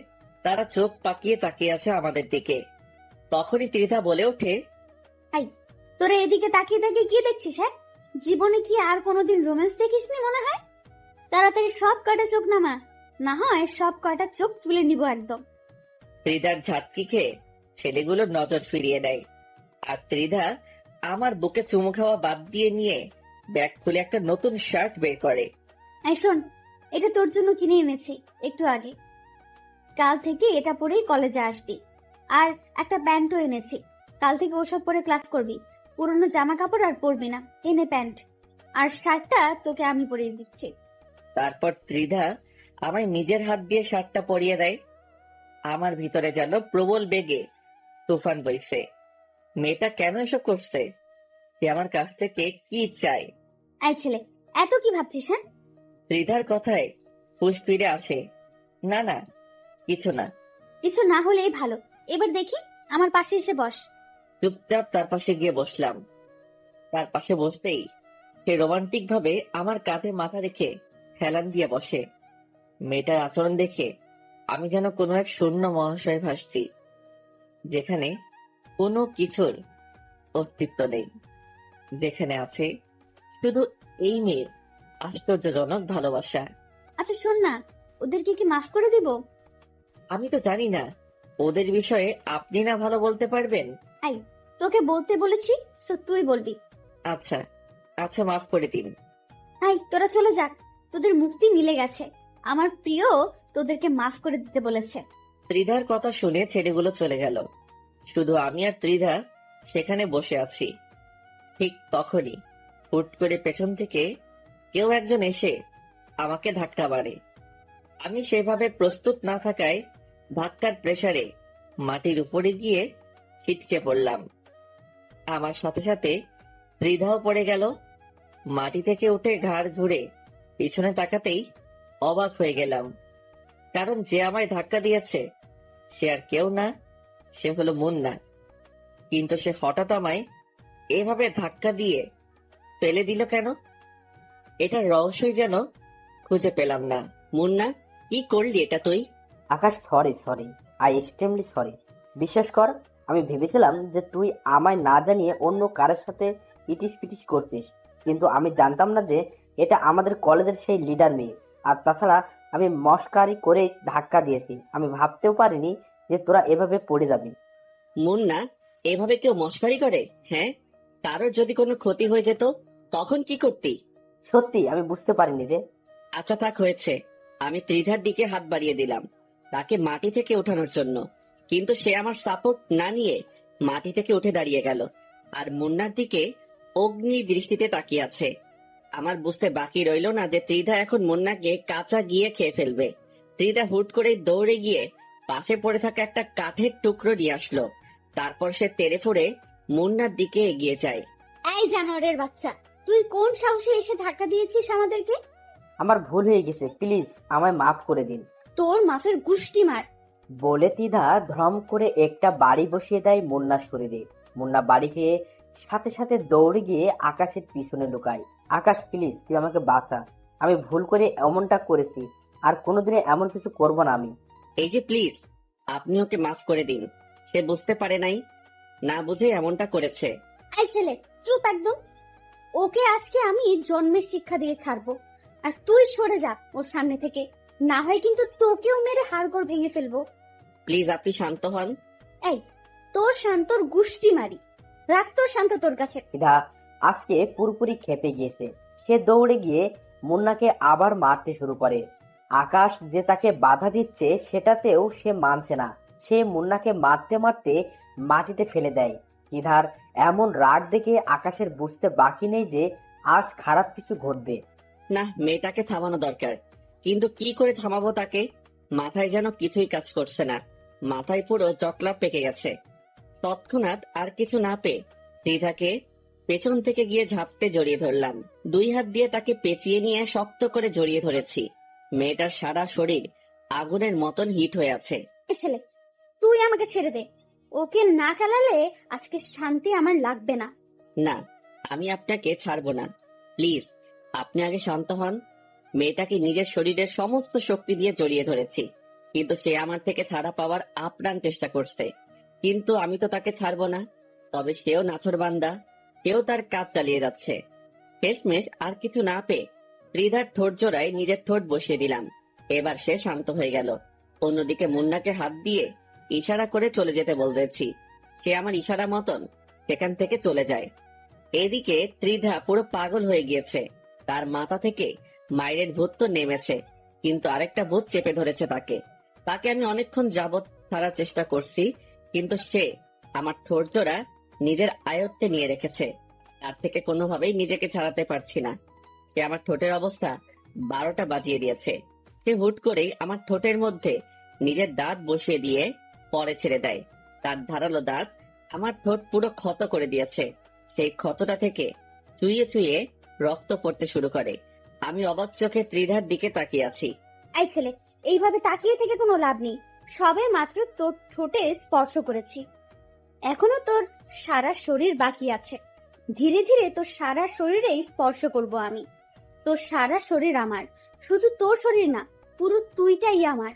[SPEAKER 1] তারা চোখ পাকিয়ে তাকিয়ে আছে আমাদের দিকে। তখনই ত্রিধা বলে ওঠে,
[SPEAKER 2] তোরা এদিকে তাকিয়ে তাকিয়ে কি দেখছিস? হ্যাঁ, জীবনে কি আর কোনোদিন রোম্যান্স দেখিসনি মনে হয়? তাড়াতাড়ি সব কয়টা চোখ নামা, না হয় সব কয়টা চোখ তুলে নিব একদম।
[SPEAKER 1] ত্রিধার ঝাটকি খেয়ে ছেলেগুলোর নজর ফিরিয়ে দেয়। আর ত্রিধা আমার বুকে চুমু খাওয়া বাদ দিয়ে নিয়ে ব্যাগ খুলে একটা নতুন শার্ট বের করে।
[SPEAKER 2] এই শোন, এটা তোর জন্য কিনে এনেছি একটু আগে। কাল থেকে এটা পরেই কলেজে আসবি। আর একটা প্যান্টও এনেছি, কাল থেকে ওসব পরে ক্লাস করবি। পুরনো জামা কাপড় আর পরবি না। এনে প্যান্ট, আর শার্টটা তোকে আমি পরিয়ে দিচ্ছি।
[SPEAKER 1] তারপর ত্রিধা আমায় নিজের হাত দিয়ে শার্টটা পরিয়ে দেয়। আমার ভিতরে যেন প্রবল বেগে তুফান বইছে। মেয়েটা কেন এসব করছে? সে আমার কাছ থেকে কি চায়?
[SPEAKER 2] এই ছেলে, এত কি ভাবছিস? হ্যাঁ,
[SPEAKER 1] ত্রিধার কথায় হুঁশ ফিরে আসে। না না, কিছু না।
[SPEAKER 2] কিছু না হলেই ভালো। এবার দেখি, আমার পাশে এসে বস।
[SPEAKER 1] চুপচাপ তার পাশে গিয়ে বসলাম। তার পাশে বসতেই সে রোমান্টিক ভাবে আমার কাঁধে মাথা রেখে হেলান দিয়ে বসে। মেয়েটার আচরণ দেখে আমি যেন কোনো এক শূন্য মহাশয়ে ভাসছি, যেখানে কোনো কিছুর অস্তিত্ব নেই, যেখানে আছে শুধু এই মেয়ের আশ্চর্যজনক ভালোবাসা।
[SPEAKER 2] আচ্ছা শোন না, ওদেরকে কি মাফ করে দিব?
[SPEAKER 1] আমি তো জানি না, ওদের বিষয়ে আপনি না ভালো বলতে পারবেন।
[SPEAKER 2] তোকে বলতে বলেছি, তো তুই বলবি।
[SPEAKER 1] আচ্ছা আচ্ছা, মাফ করে দিন।
[SPEAKER 2] তোরা চলে যাক, তোদের মুক্তি মিলে গেছে। আমার প্রিয় তোদেরকে মাফ করে দিতে বলেছে।
[SPEAKER 1] ত্রিধার কথা শুনে ছেলেগুলো চলে গেল। শুধু আমি আর ত্রিধা সেখানে বসে আছি। ঠিক তখনই হুট করে পেছন থেকে কেউ একজন এসে আমাকে ধাক্কা মারে। আমি সেভাবে প্রস্তুত না থাকায় ধাক্কার প্রেসারে মাটির উপরে গিয়ে ছিটকে পড়লাম। আমার সাথে সাথে ত্রিধাও পড়ে গেল। মাটি থেকে উঠে ঘাড় ঘুরে পিছনে তাকাতেই অবাক হয়ে গেলাম, কারণ যে আমায় ধাক্কা দিয়েছে সে আর কেউ না, সে হলো মুন্না। কিন্তু সে হঠাৎ আমায় এভাবে ধাক্কা দিয়ে ফেলে দিল কেন? এটার রহস্যই যেন খুঁজে পেলাম না। মুন্না, কি করলি এটা তুই?
[SPEAKER 4] Akash, sorry sorry, I extremely sorry. বিশ্বাস কর, আমি ভেবেছিলাম যে তুই আমায় না জানিয়ে অন্য কারোর সাথে ইটিস পিটিস করছিস, কিন্তু আমি জানতাম না যে এটা আমাদের কলেজের সেই লিডার মেয়ে। আর তাছাড়া আমি মস্কারি করে ধাক্কা দিয়েছি, আমি ভাবতেও পারিনি যে তোরা এভাবে পড়ে যাবি।
[SPEAKER 1] মুন্না, এভাবে কেউ মশকারি করে? হ্যাঁ, কারোর যদি কোনো ক্ষতি হয়ে যেত তখন কি করতি?
[SPEAKER 4] সত্যি আমি বুঝতে পারিনি রে।
[SPEAKER 1] আচ্ছা থাক, হয়েছে। আমি ত্রিধার দিকে হাত বাড়িয়ে দিলাম তাকে মাটি থেকে ওঠানোর জন্য, কিন্তু সে আমার সাপোর্ট না নিয়ে মাটি থেকে উঠে দাঁড়িয়ে গেল আর মুন্নার দিকে অগ্নি দৃষ্টিতে তাকিয়ে আছে। আমার বুঝতে বাকি রইল না যে ত্রিধা এখন মুন্নাকে কাঁচা গিয়ে খেয়ে ফেলবে। ত্রিধা হুট করে দৌড়ে গিয়ে পাশে পড়ে থাকা একটা কাঠের টুকরো নিয়ে আসলো। তারপর সে তেড়ে ফুড়ে মুন্নার দিকে এগিয়ে যায়।
[SPEAKER 2] এই জানোয়ারের বাচ্চা, তুই কোন সাহসে এসে ধাক্কা দিয়েছিস আমাদেরকে?
[SPEAKER 4] আমার ভুল হয়ে গেছে, প্লিজ আমায় মাফ করে দিন।
[SPEAKER 2] তোর মাফের গুষ্টি মার।
[SPEAKER 4] বলে তিধা ধ্রম করে একটা বাড়ি বসিয়ে দেয় মুন্নার শরীরে। মুন্না বাড়ি খেয়ে সাথে সাথে দৌড়ে গিয়ে আকাশের পিছনে লুকায়। আকাশ, প্লিজ তুই আমাকে বাঁচা, আমি ভুল করে এমনটা করেছি, আর কোনোদিনে এমন কিছু করব না আমি।
[SPEAKER 1] এই যে প্লিজ, আপনি ওকে মাফ করে দিন। সে বুঝতে পারে নাই, না বুঝে এমনটা করেছে।
[SPEAKER 2] এই ছেলে, চুপ একদম। ওকে আজকে আমি জন্মের শিক্ষা দিয়ে ছাড়বো, আর তুই সরে যা ওর সামনে থেকে, না হয় কিন্তু তোকেও মেরে হাড়গোড় ভেঙে ফেলবো।
[SPEAKER 1] প্লিজ আপনি শান্ত হন।
[SPEAKER 2] এই, তোর শান্তর গুষ্টি মারি। রাখ তোর শান্ত তোর কাছে।
[SPEAKER 4] তিধা আজকে পুরোপুরি খেপে গিয়েছে। সে দৌড়ে গিয়ে মুন্নাকে আবার মারতে শুরু করে। আকাশ যে তাকে বাধা দিচ্ছে সেটাতেও সে মানছে না। সে মুন্নাকে মারতে মারতে মাটিতে ফেলে দেয়। তিধার এমন রাগ দেখে আকাশের বুঝতে বাকি নেই যে আজ খারাপ কিছু ঘটবে।
[SPEAKER 1] না, মেয়েটাকে থামানো দরকার, কিন্তু কি করে থামাবো তাকে? মাথায় যেন কিছুই কাজ করছে না। মাথায় পুরো চকলা পেকে গেছে। তৎক্ষণাৎ আর কিছু না পেয়ে ত্রিধাকে পেছন থেকে গিয়ে ঝাপটে জড়িয়ে ধরলাম। 2 হাত দিয়ে তাকে পেঁচিয়ে নিয়ে শক্ত করে জড়িয়ে ধরেছি। মেয়েটার সারা শরীর আগুনের মতন হিট হয়ে আছে।
[SPEAKER 2] এ ছেলে, তুই আমাকে ছেড়ে দে। ওকে না খেলালে আজকে শান্তি আমার লাগবে না।
[SPEAKER 1] না, আমি আপনাকে ছাড়বো না। প্লিজ, আপনি আগে শান্ত হন। মেয়েটাকে নিজের শরীরের সমস্ত শক্তি দিয়ে জড়িয়ে ধরেছি, কিন্তু সে আমার থেকে ছাড়া পাওয়ার আপ্রাণ চেষ্টা করছে। কিন্তু আমি তো তাকে ছাড়বো না। তবে সেও নাছোড়বান্দা, সেও তার কাজ চালিয়ে যাচ্ছে। শেষমেশ আর কিছু না পেয়ে ত্রিধার ঠোঁট জোড়ায় নিজের ঠোঁট বসিয়ে দিলাম। এবার সে শান্ত হয়ে গেল। অন্যদিকে মুন্নাকে হাত দিয়ে ইশারা করে চলে যেতে বলতেছি। সে আমার ইশারা মতন সেখান থেকে চলে যায়। এদিকে ত্রিধা পুরো পাগল হয়ে গিয়েছে। তার মাথা থেকে মায়ের ভূত তো নেমেছে, কিন্তু আরেকটা ভূত চেপে ধরেছে তাকে। তাকে আমি অনেকক্ষণ যাবৎ ছাড়ার চেষ্টা করছি, কিন্তু সে আমার ঠোঁট জোড়া নিজের আয়ত্তে নিয়ে রেখেছে। তার থেকে কোনোভাবেই নিজেকে ছাড়াতে পারছি না। সে আমার ঠোঁটের অবস্থা 12টা বাজিয়ে দিয়েছে। সে হুট করেই আমার ঠোঁটের মধ্যে নিজের দাঁত বসিয়ে দিয়ে পরে ছেড়ে দেয়। তার ধারালো দাঁত আমার ঠোঁট পুরো ক্ষত করে দিয়েছে। সেই ক্ষতটা থেকে চুইয়ে চুইয়ে রক্ত পড়তে শুরু করে। আমি অবাক চোখে ত্রিধার দিকে তাকিয়ে আছি।
[SPEAKER 2] এই ছেলে, এইভাবে তাকিয়ে থেকে কোনো লাভ নেই। সবে মাত্র তোর ঠোঁটে স্পর্শ করেছি, এখনো তোর সারা শরীর বাকি আছে। ধীরে ধীরে তোর সারা শরীরে স্পর্শ করব আমি। তোর সারা শরীর আমার, শুধু তোর শরীর না, পুরো তুইটাই আমার।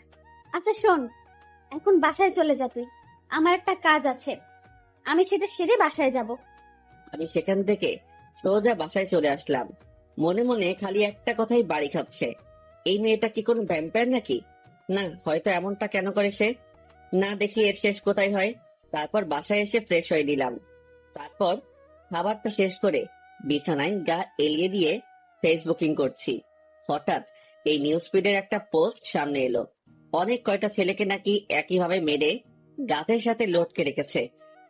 [SPEAKER 2] আচ্ছা শোন, এখন বাসায় চলে যা তুই। আমার একটা কাজ আছে, আমি সেটা সেরে বাসায় যাব।
[SPEAKER 1] আমি সেখান থেকে সোজা বাসায় চলে আসলাম। মনে মনে খালি একটা কথাই বাড়ি খাচ্ছে, এই মেয়েটা কি কোনো ভ্যাম্পায়ার নাকি? না, হয়তো এমনটা কেন করে সে? না দেখি এর শেষ কোথায় হয়। তারপর বাসায় এসে ফ্রেশ হয়ে নিলাম। তারপর খাবারটা শেষ করে বিছানায় গা এলিয়ে দিয়ে ফেসবুকিং করছি। হঠাৎ এই নিউজ ফিডের একটা পোস্ট সামনে এলো। অনেক কয়টা ছেলেকে নাকি একইভাবে মেরে গাছের সাথে লটকে রেখেছে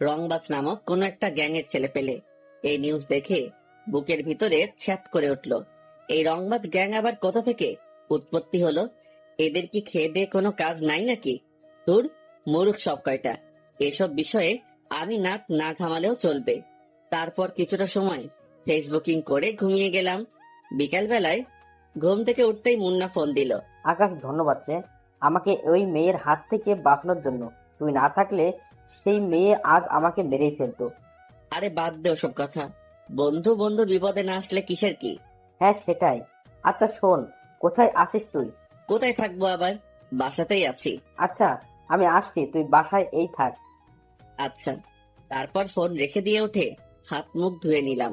[SPEAKER 1] রংবাজ নামক কোন একটা গ্যাংয়ের ছেলে পেলে। এই নিউজ দেখে বুকের ভিতরে ছ্যাত করে উঠল। এই রংবাজ গ্যাং আবার কোথা থেকে উৎপত্তি হলো? এদের কি খেয়ে দিয়ে কোনো কাজ নাই নাকি? তোর মূর্খ সব কয়টা। এসব বিষয়ে আমি নাক না ঘামালেও চলবে। তারপর কিছুটা সময় ফেসবুকিং করে ঘুমিয়ে গেলাম। বিকাল বেলায় ঘুম থেকে উঠতেই মুন্না ফোন দিল।
[SPEAKER 4] আকাশ, ধন্যবাদ যে আমাকে ওই মেয়ের হাত থেকে বাঁচানোর জন্য। তুই না থাকলে সেই মেয়ে আজ আমাকে মেরেই ফেলতো।
[SPEAKER 1] আরে বাদ দে ওসব কথা। বন্ধু বন্ধু বিপদে না আসলে কিসের কি?
[SPEAKER 4] হ্যাঁ সেটাই। আচ্ছা শোন, কোথায় আছিস তুই?
[SPEAKER 1] কোথায় থাকবো আবার, বাসাতেই আছি।
[SPEAKER 4] আচ্ছা আমি আসছি, তুই বাসায় এই থাক।
[SPEAKER 1] আচ্ছা। তারপর ফোন রেখে দিয়ে উঠে হাত মুখ ধুয়ে নিলাম।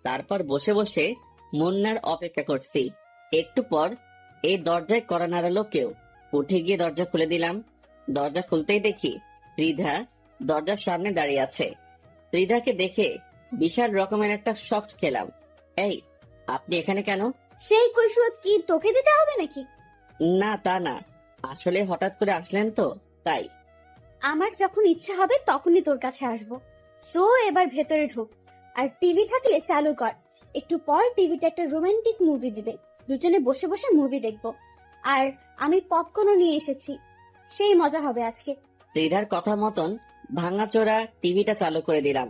[SPEAKER 1] তারপর বসে বসে মুন্নার অপেক্ষা করছি। একটু পর এই দরজায় কড়া নাড়ালো কেউ। উঠে গিয়ে দরজা খুলে দিলাম। দরজা খুলতেই দেখি ত্রিধা দরজার সামনে দাঁড়িয়ে আছে। ত্রিধাকে দেখে বিশাল রকমের একটা শক খেলাম। এই, আপনি এখানে কেন?
[SPEAKER 2] সেই কৈফিয়ত কি তোকে দিতে হবে নাকি?
[SPEAKER 1] না, তা না, আসলে হঠাৎ করে আসলেন তো তাই।
[SPEAKER 2] আমার যখন ইচ্ছা হবে তখনই তোর কাছে আসবো। তো এবার ভেতরে ঢুক, আর টিভি থাকলে চালু কর। একটু পর টিভিতে একটা রোমান্টিক মুভি দিবে, দুজনে বসে বসে মুভি দেখবো। আর আমি পপকর্নও নিয়ে এসেছি, সেই মজা হবে আজকে।
[SPEAKER 1] ত্রিধার কথা মতন ভাঙাচোরা টিভিটা চালু করে দিলাম।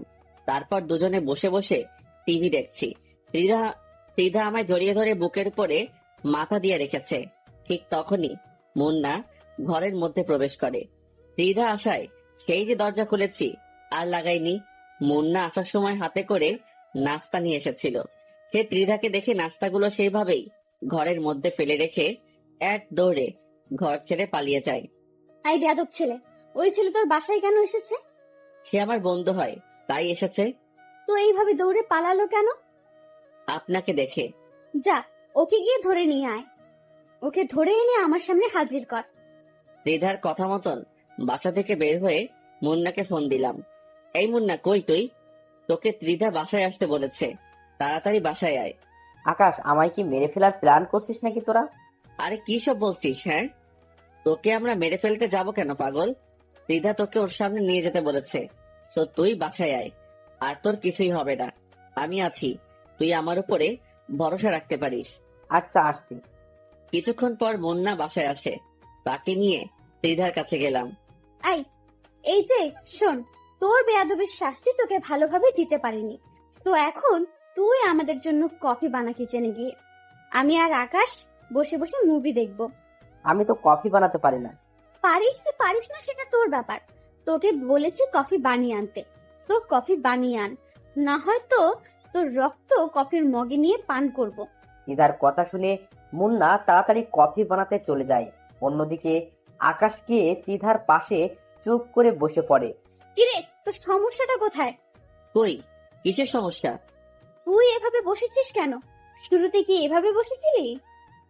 [SPEAKER 1] তারপর দুজনে বসে বসে টিভি দেখছি। ত্রিধা আমায় জড়িয়ে ধরে বুকের উপরে মাথা দিয়ে রেখেছে। ঠিক তখনই মুন্না ঘরের মধ্যে প্রবেশ করে। ত্রিধা আসায় সেই যে দরজা খুলেছি আর লাগাইনি। মুন্না আসার সময় হাতে করে নাস্তা নিয়ে এসেছিল। সে ত্রিধাকে দেখে নাস্তাগুলো সেইভাবেই ঘরের মধ্যে ফেলে রেখে এক দৌড়ে ঘর ছেড়ে পালিয়ে যায়।
[SPEAKER 2] এই বেয়াদব ছেলে, ওই ছেলে তোর বাসায় কেন এসেছে?
[SPEAKER 1] সে আমার বন্ধু হয়, তাই এসেছে।
[SPEAKER 2] তো এইভাবে দৌড়ে পালালো কেন?
[SPEAKER 1] আপনাকে দেখে।
[SPEAKER 2] যা, ওকে গিয়ে ধরে নিয়ে আয়। ওকে ধরে এনে আমার সামনে হাজির কর।
[SPEAKER 1] ত্রিধার কথা মতন বাসা থেকে বের হয়ে মুন্নাকে ফোন দিলাম। এই মুন্না, কই তুই? তোকে ত্রিধা বাসায় আসতে বলেছে, তাড়াতাড়ি বাসায় আয়।
[SPEAKER 4] আকাশ, আমায় কি মেরে ফেলার প্ল্যান করছিস নাকি তোরা?
[SPEAKER 1] আরে কি সব বলছিস? হ্যাঁ, তোকে আমরা মেরে ফেলতে যাব কেন পাগল? ত্রিধা তোকে ওর সামনে নিয়ে যেতে বলেছে। তো তুই বাসায় আয়, আর তোর কিছুই হবে না। আমি আছি, তুই আমার উপরে ভরসা রাখতে পারিস।
[SPEAKER 4] আচ্ছা আসছি।
[SPEAKER 1] কিছুক্ষণ পর মুন্না বাসায় আসে। তাকে নিয়ে ত্রিধার কাছে গেলাম।
[SPEAKER 2] আই, এই যে শোন, তোর বেয়াদবির শাস্তি তোকে ভালোভাবে দিতে পারিনি, তো এখন তুই আমাদের জন্য কফি বানা কিচেনে গিয়ে। আমি আর আকাশ বসে বসে মুভি দেখবো।
[SPEAKER 4] আমি তো কফি বানাতে পারি না।
[SPEAKER 2] পারিস কি পারিস না সেটা তোর ব্যাপার। তোকে বলেছি কফি বানিয়ে আনতে, তো কফি বানিয়ে আন, না হয় তো তোর রক্ত কফির মগে নিয়ে পান করব।
[SPEAKER 4] দিদার কথা শুনে মুন্না তাড়াতাড়ি কফি বানাতে চলে যায়। অন্যদিকে আকাশ গিয়ে তিধার পাশে চুপ করে বসে পড়ে।
[SPEAKER 2] কিরে, তোর সমস্যাটা কোথায়?
[SPEAKER 1] কই, কিসের সমস্যা?
[SPEAKER 2] তুই এভাবে বসেছিস কেন? শুরুতে কি এভাবে বসেছিলি?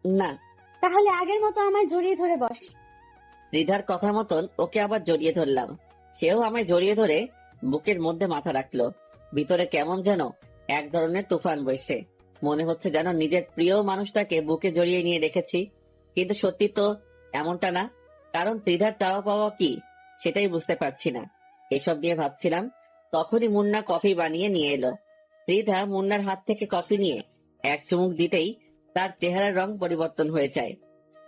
[SPEAKER 1] না,
[SPEAKER 2] তাহলে আগের মতো আমায় জড়িয়ে ধরে বস।
[SPEAKER 1] ত্রিধার কথা মতন ওকে আবার জড়িয়ে ধরলাম। সেও আমায় জড়িয়ে ধরে বুকের মধ্যে মাথা রাখলো। ভিতরে কেমন যেন এক ধরনের তুফান বইছে। মনে হচ্ছে যেন নিজের প্রিয় মানুষটাকে বুকে জড়িয়ে নিয়ে রেখেছি, কিন্তু সত্যি তো এমনটা না। কারণ ত্রিধার চাওয়া পাওয়া কি সেটাই বুঝতে পারছি না। এসব নিয়ে ভাবছিলাম, তখনই মুন্না কফি বানিয়ে নিয়ে এলো। ত্রিধা মুন্নার হাত থেকে কফি নিয়ে এক চুমুক দিতেই তার চেহারার রং পরিবর্তন হয়ে যায়।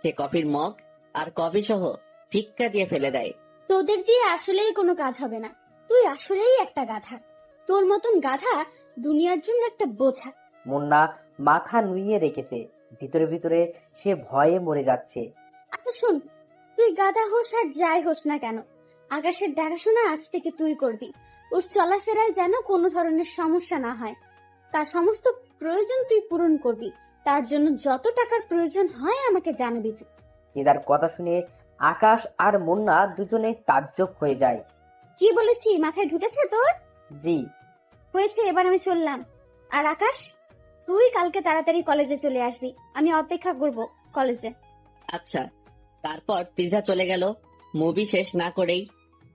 [SPEAKER 1] সে কফির মগ আর কফি সহ ফিক্কা দিয়ে ফেলে দেয়।
[SPEAKER 2] তোদের দিয়ে আসলেই কোনো কাজ হবে না, তুই আসলেই একটা গাধা। তোর মতন গাধা দুনিয়ার জন্য একটা বোঝা।
[SPEAKER 4] মুন্না মাথা নুইয়ে রেখেছে। ভিতরে ভিতরে সে ভয়ে মরে যাচ্ছে।
[SPEAKER 2] আচ্ছা শোন, তুই গাধা হোস আর যাই হোস না কেন, আকাশের দেখাশোনা আজ থেকে তুই করবি। ওর চলাফেরায় যেন কোনো ধরনের সমস্যা না হয়, তার সমস্ত প্রয়োজন তুই পূরণ করবি। তার জন্য যত টাকার প্রয়োজন হয় আমাকে জানাবি তুই।
[SPEAKER 4] দিদার কথা শুনে আকাশ আর মুন্না দুজনে তাজ্জব হয়ে যায়।
[SPEAKER 2] কি বলেছি মাথায় ঢুকেছে তোর?
[SPEAKER 4] জি।
[SPEAKER 2] হয়েছে, এবার আমি চললাম। আর আকাশ, তুই কালকে তাড়াতাড়ি কলেজে চলে আসবি, আমি অপেক্ষা করব কলেজে।
[SPEAKER 1] আচ্ছা। তারপর ত্রিধা চলে গেল মুভি শেষ না করেই।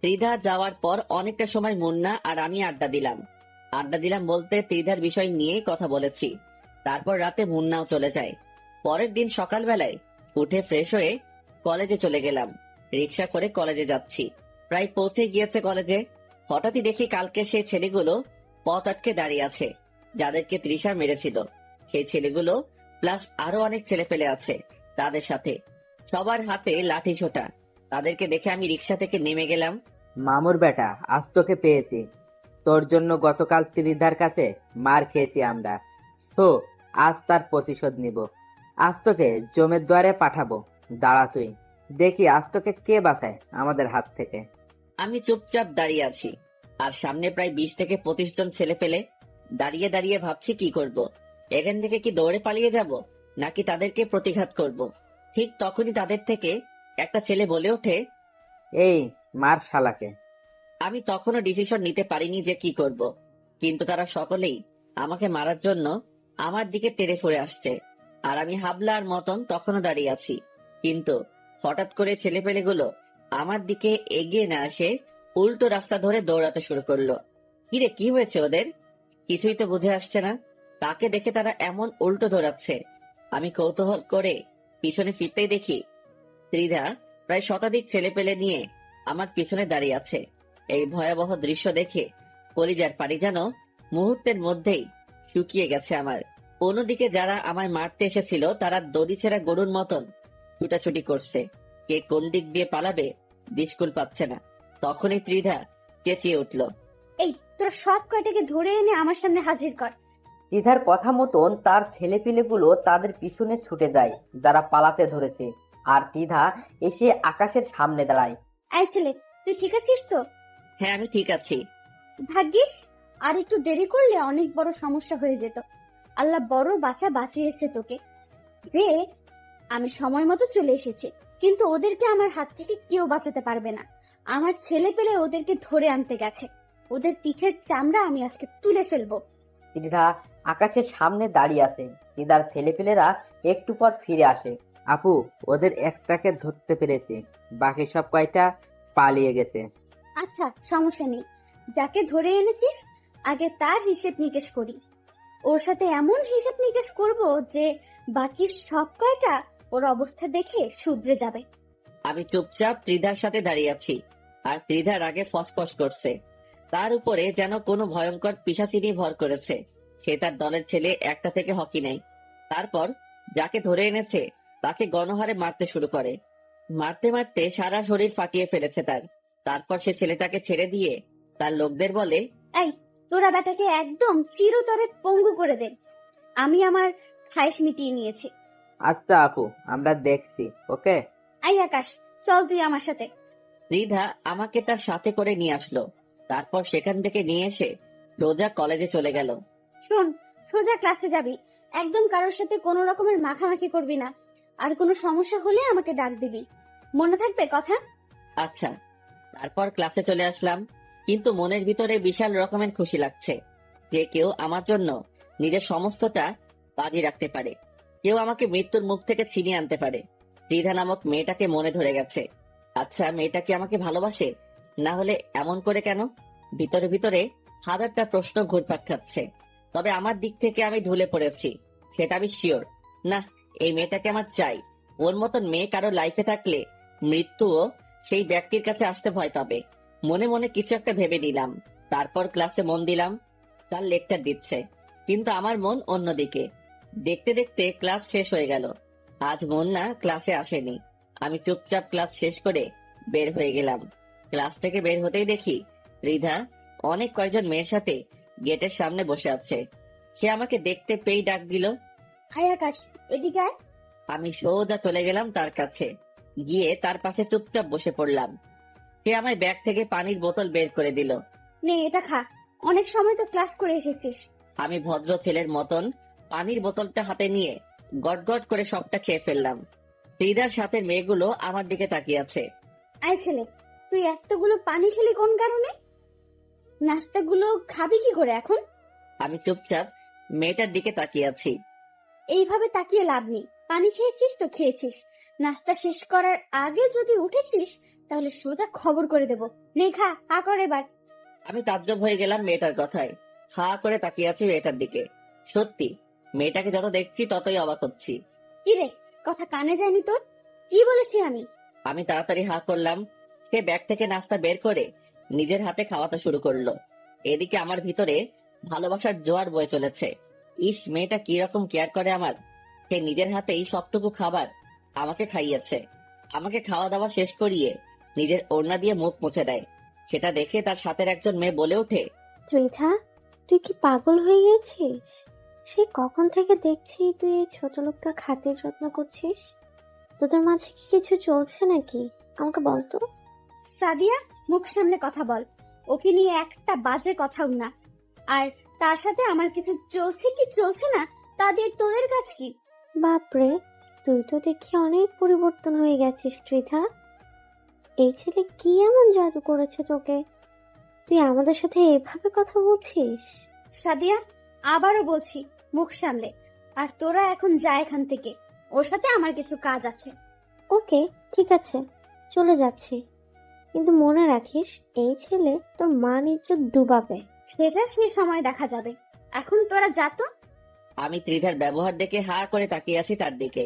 [SPEAKER 1] ত্রিধা যাওয়ার পর অনেকটা সময় মুন্না আর আমি আড্ডা দিলাম বলতে ত্রিধার বিষয় নিয়ে কথা বলেছি। তারপর রাতে মুন্নাও চলে যায়। পরের দিন সকালবেলায় উঠে ফ্রেশ হয়ে কলেজে চলে গেলাম। রিক্সা করে কলেজে যাচ্ছি। প্রায় পৌঁছে গিয়েছে কলেজে। হঠাৎই দেখি কালকে সেই ছেলেগুলো পথ আটকে দাঁড়িয়ে আছে, যাদেরকে তৃষা মেরেছিল। সেই ছেলেগুলো প্লাস আরো অনেক ছেলে পেলে আছে তাদের সাথে, সবার হাতে লাঠি ছোটা। তাদেরকে দেখে আমি রিক্সা থেকে নেমে গেলাম।
[SPEAKER 3] মামুর বেটা, আজ তোকে পেয়েছি। তোর জন্য গতকাল ত্রিধার কাছে মার খেয়েছি আমরা, সো আজ তার প্রতিশোধ নিব। আজ তোকে জমের দ্বারে পাঠাবো। দাঁড়া তুই, দেখি আজ তোকে কে বাঁচায় আমাদের হাত থেকে।
[SPEAKER 1] আমি চুপচাপ দাঁড়িয়ে আছি, আর সামনে প্রায় 20 থেকে 25 জন ছেলে পেলে দাঁড়িয়ে দাঁড়িয়ে ভাবছি কি করব। এখান থেকে কি দৌড়ে পালিয়ে যাব, নাকি তাদেরকে প্রতিঘাত করব। ঠিক তখনই তাদের থেকে একটা ছেলে বলে ওঠে,
[SPEAKER 3] এই মার শালাকে।
[SPEAKER 1] আমি তখনও ডিসিশন নিতে পারিনি যে কি করব, কিন্তু তারা সকলেই আমাকে মারার জন্য আমার দিকে তেড়ে ফুরে আসছে। আর আমি হাবলার মতন তখনও দাঁড়িয়ে আছি। কিন্তু হঠাৎ করে ছেলেপেলেগুলো আমার দিকে এগিয়ে না আসে উল্টো রাস্তা ধরে দৌড়াতে শুরু করলো। কিরে, কি হয়েছে ওদের? কিছুই তো বুঝে আসছে না। তাকে দেখে তারা এমন উল্টো দৌড়াচ্ছে। আমি কৌতূহল করে পিছনে ফিরতেই দেখি ত্রিধা প্রায় শতাধিক ছেলেপেলে নিয়ে আমার পিছনে দাঁড়িয়ে আছে। এই ভয়াবহ দৃশ্য দেখে কলিজার পানি যেন মুহূর্তের মধ্যেই শুকিয়ে গেছে আমার। অন্যদিকে যারা আমায় মারতে এসেছিল তারা দড়ি ছেঁড়া গরুর মতন ছুটাছুটি করছে। কে কোন দিক দিয়ে পালাবে দিশকুল পাচ্ছে না। তখনই ত্রিধা চেঁচিয়ে উঠল,
[SPEAKER 2] এই তোরা সব কয়টাকে ধরে এনে আমার সামনে হাজির কর।
[SPEAKER 4] তিধার কথা মতন তার ছেলেপিলেগুলো তাদের পিছনে ছুটে যায় যারা পালাতে ধরেছে। আর তিধা এসে আকাশের সামনে দাঁড়ায়।
[SPEAKER 2] এই ছেলে, তুই ঠিক আছিস তো?
[SPEAKER 1] হ্যাঁ, আমি ঠিক আছি।
[SPEAKER 2] ভাগ্যিস, আর একটু দেরি করলে অনেক বড় সমস্যা হয়ে যেত। আল্লাহ বড় বাঁচিয়েছে তোকে, যে আমি সময় মতো চলে এসেছি। কিন্তু ওদেরকে আমার হাত থেকে কেউ বাঁচাতে পারবে না। আমার ছেলে পেলে ওদেরকে ধরে আনতে গেছে, ওদের পিঠের চামড়া আমি আজকে তুলে ফেলবো।
[SPEAKER 4] তিধা আকাশের সামনে দাঁড়িয়ে আছে। তিধার ছেলেপিলেরা একটু পর ফিরে আসে।
[SPEAKER 3] আপু, ওদের একটাকে ধরতে পেরেছি, বাকি সব কয়টা পালিয়ে গেছে।
[SPEAKER 2] আচ্ছা, সমস্যা নেই, যাকে ধরে এনেছিস আগে তার হিসেব নিকেশ করি। ওর সাথে এমন হিসেব নিকেশ করব যে বাকি সব কয়টা ওর অবস্থা দেখে শুধরে যাবে।
[SPEAKER 1] আমি চুপচাপ ত্রিধার সাথে দাঁড়িয়ে আছি, আর ত্রিধার আগে ফসফস করছে। তার উপরে যেন কোনো ভয়ঙ্কর পিশাচিনি ভর করেছে। সে তার দলের ছেলে একটা থেকে হকি নেয়। তারপর যাকে ধরে এনেছে তাকে গণহারে মারতে শুরু করে। মারতে মারতে সারা শরীর ফাটিয়ে ফেলেছে তার। তারপর সে ছেলেটাকে ছেড়ে দিয়ে তার লোকদের বলে,
[SPEAKER 2] এই, তোরা বেটাকে একদম চিরতরে পঙ্গু করে দে। আমি আমার খাইশ মিটিয়ে নিয়েছি।
[SPEAKER 3] আচ্ছা আপু, আমরা দেখছি। ওকে।
[SPEAKER 2] আই আকাশ, চল তুই আমার সাথে।
[SPEAKER 1] ত্রিধা আমাকে তার সাথে করে নিয়ে আসলো। তারপর সেখান থেকে নিয়ে এসে সোজা কলেজে চলে গেল।
[SPEAKER 2] শোন, সোজা ক্লাসে যাবি, একদম কারোর সাথে কোনো রকমের মাখামাখি করবি না। আর কোনো সমস্যা হলে আমাকে ডাক দিবি, মনে থাকবে কথা?
[SPEAKER 1] আচ্ছা। তারপর ক্লাসে চলে আসলাম, কিন্তু মনের ভিতরে বিশাল রকমের খুশি লাগছে যে কেউ আমার জন্য নিজের সমস্তটা বাজি রাখতে পারে, কেউ আমাকে মৃত্যুর মুখ থেকে ছিনিয়ে আনতে পারে। ত্রিধা নামক মেয়েটাকে মনে ধরে গেছে। আচ্ছা, মেয়েটা কি আমাকে ভালোবাসে? না হলে এমন করে কেন? ভিতরে ভিতরে হাজারটা প্রশ্ন ঘুরপাক খাচ্ছে। তবে আমার দিক থেকে আমি ঢুলে পড়েছি, সেটা আমি শিওর। না, এই মেয়েটাকে আমার চাই। ওর মতন মেয়ে কারো লাইফে থাকলে মৃত্যুও সেই ব্যক্তির কাছে আসতে ভয় পাবে। মনে মনে কিছু একটা ভেবে নিলাম। তারপর ক্লাসে মন দিলাম। স্যার লেকচার দিচ্ছে, কিন্তু আমার মন অন্যদিকে। দেখতে দেখতে ক্লাস শেষ হয়ে গেল। আজ মন না ক্লাসে আসেনি। আমি চুপচাপ ক্লাস শেষ করে বের হয়ে গেলাম। ক্লাস থেকে বের হতেই দেখি রিধা অনেক কয়েকজন মেয়ের সাথে গেটের সামনে বসে আছে। সে আমাকে দেখতে পেয়েই ডাক দিল।
[SPEAKER 2] আই আকাশ, এদিকে আয়।
[SPEAKER 1] আমি সোজা চলে গেলাম তার কাছে, গিয়ে তার পাশে চুপচাপ বসে পড়লাম। সে আমার ব্যাগ থেকে পানির বোতল বের করে দিল।
[SPEAKER 2] নে, এটা খা, অনেক সময় তো ক্লাস করে এসেছিস।
[SPEAKER 1] আমি ভদ্র ছেলের মতন পানির বোতলটা হাতে নিয়ে গটগট করে সবটা খেয়ে ফেললাম। রিধার সাথে মেয়েগুলো আমার দিকে তাকিয়ে আছে।
[SPEAKER 2] আই ছেলে, তুই এতগুলো পানি খেলি কোন কারণে? নাস্তাগুলো খাবি কি করে এখন?
[SPEAKER 1] আমি চুপচাপ মেয়েটার দিকে তাকিয়ে আছি।
[SPEAKER 2] এইভাবে তাকিয়ে লাভ নেই। পানি খেয়েছিস তো খেয়েছিস, নাস্তা শেষ করার আগে যদি উঠেছিস তাহলে সোজা খবর করে দেব। নে খা, হা কর এবার।
[SPEAKER 1] আমি তাজ্জব হয়ে গেলাম মেয়েটার কথায়। হা করে তাকিয়ে আছি মেয়েটার দিকে। সত্যি, মেয়েটাকে যত দেখছি ততই অবাক হচ্ছি।
[SPEAKER 2] কি রে, কথা কানে যায়নি তোর? কি বলেছি আমি?
[SPEAKER 1] আমি তাড়াতাড়ি হা করলাম। সে ব্যাগ থেকে নাস্তা বের করে নিজের হাতে খাওয়াতে শুরু করলো। এদিকে আমার ভিতরে ভালোবাসার জোয়ার বয়ে চলেছে। ইস, মেয়েটা কি রকম কেয়ার করে আমার। সে নিজের হাতেই সবটুকু খাবার আমাকে খাইয়েছে। আমাকে খাওয়া দাওয়া শেষ করিয়ে নিজের ওড়না দিয়ে মুখ মুছে দেয়। সেটা দেখে তার সাথের একজন মেয়ে বলে ওঠে,
[SPEAKER 5] ত্রিধা, তুই কি পাগল হয়ে গেছিস? সে কখন থেকে দেখছি তুই এই ছোট লোকটার খাতির যত্ন করছিস। তোদের মাঝে কি কিছু চলছে নাকি? আমাকে বল তো।
[SPEAKER 2] সাদিয়া, মুখ সামলে কথা বল। ওকে নিয়ে একটা বাজে কথাও না। আর তার সাথে আমার কিছু চলছে কি চলছে না তা দিয়ে তোদের কাজ কি?
[SPEAKER 5] বাপরে, তুই তো দেখি অনেক পরিবর্তন হয়ে গেছিস ত্রিধা। এই ছেলে কি এমন জাদু করেছে তোকে, তুই আমাদের সাথে এভাবে কথা বলছিস?
[SPEAKER 2] সাদিয়া, আবারও বলছি, মুখ সামলে। আর তোরা এখন যা এখান থেকে, ওর সাথে আমার কিছু কাজ আছে।
[SPEAKER 5] ওকে, ঠিক আছে, চলে যাচ্ছি। কিন্তু মনে রাখিস, এই ছেলে তোর মান ইজ্জত ডুবাবে।
[SPEAKER 2] সেটা সে সময় দেখা যাবে, এখন তোরা যা তো।
[SPEAKER 1] আমি ত্রিধার ব্যবহার দেখে হা করে তাকিয়ে আছি তার দিকে।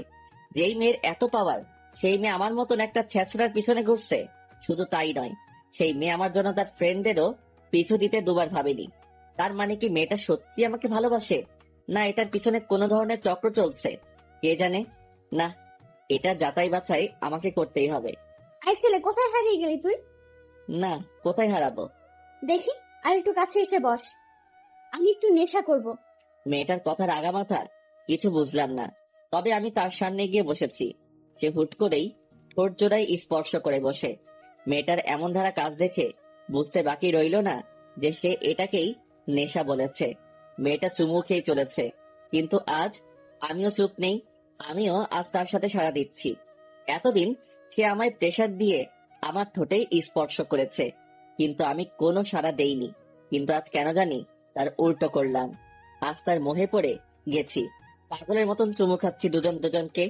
[SPEAKER 1] যেই মেয়ের এত পাওয়ার, সেই মেয়ে আমার মতন একটা ছেঁচড়ার পিছনে ঘুরছে। শুধু তাই নয়, সেই মেয়ে আমার জন্য তার ফ্রেন্ডদেরও পিছু দিতে দুবার ভাবেনি। তার মানে কি মেয়েটা সত্যি আমাকে ভালোবাসে, না এটার পিছনে কোনো ধরনের চক্র চলছে? কে জানে। না, এটা যাচাই বাছাই আমাকে করতেই হবে।
[SPEAKER 2] আই ছেলে, কোথায় হারিয়ে গেলি তুই?
[SPEAKER 1] না, কোথায় হারাবো?
[SPEAKER 2] দেখি, আর একটু কাছে এসে বস, আমি একটু নেশা করব।
[SPEAKER 1] মেয়েটার কথার আগামাথা কিছু বুঝলাম না, তবে আমি তার সামনে গিয়ে বসেছি। সে হুট করেই ঠোঁট জোড়ায় স্পর্শ করে বসে। মেয়েটার এমন ধারা কাজ দেখে বুঝতে বাকি রইল না যে সে এটাকেই নেশা বলেছে। মেয়েটা চুমু খেয়ে চলেছে, কিন্তু আজ আমিও চুপ নেই। আমিও আজ তার সাথে সাড়া দিচ্ছি। এতদিন সে আমায় প্রেসার দিয়ে আমার ঠোঁটেই স্পর্শ করেছে, কিন্তু আমি কোনো সাড়া দেইনি। কিন্তু আজ কেন জানি তার উল্টো করলাম। আজ তার মোহে পড়ে গেছি। পাগলের মতন চুমু খাচ্ছি দুজন দুজনকে,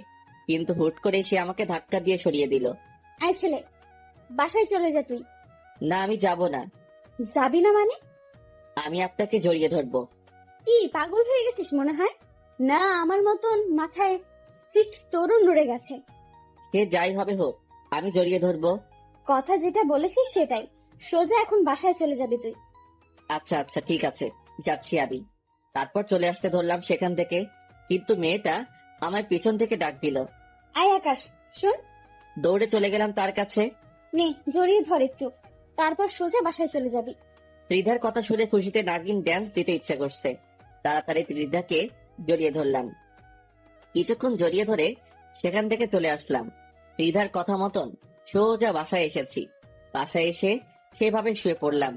[SPEAKER 1] কিন্তু হুট করে সে আমাকে ধাক্কা দিয়ে সরিয়ে দিল।
[SPEAKER 2] আই ছেলে, বাসায় চলে যা তুই।
[SPEAKER 1] না, আমি যাব না।
[SPEAKER 2] যাবি না মানে?
[SPEAKER 1] আমি আপনাকে জড়িয়ে ধরবো।
[SPEAKER 2] কি পাগল হয়ে গেছিস মনে হয়? না, আমার মতন মাথায় সিট তরুণ নড়ে গেছে।
[SPEAKER 1] সে যাই হবে হোক, আমি জড়িয়ে ধরবো।
[SPEAKER 2] কথা যেটা বলেছিস সেটাই, সোজা এখন বাসায় চলে যাবি তুই।
[SPEAKER 1] আচ্ছা আচ্ছা, ঠিক আছে, যাচ্ছি আমি। তারপর চলে আসতে ধরলাম সেখান থেকে, কিন্তু মেয়েটা আমার পিছন থেকে ডাক দিল।
[SPEAKER 2] আয় আকাশ, শোন।
[SPEAKER 1] দৌড়ে চলে গেলাম তার কাছে।
[SPEAKER 2] নে, জড়িয়ে ধর একটু। তারপর সোজা বাসায় চলে যাবি।
[SPEAKER 1] ত্রিধার কথা শুনে খুশিতে নাগিন ড্যান্স দিতে ইচ্ছে করছে। তাড়াতাড়ি ত্রিধাকে জড়িয়ে ধরলাম। কিছুক্ষণ জড়িয়ে ধরে সেখান থেকে চলে আসলাম। ত্রিধার কথা মতন সোজা বাসায় এসেছি। বাসায় এসে সেভাবে শুয়ে পড়লাম।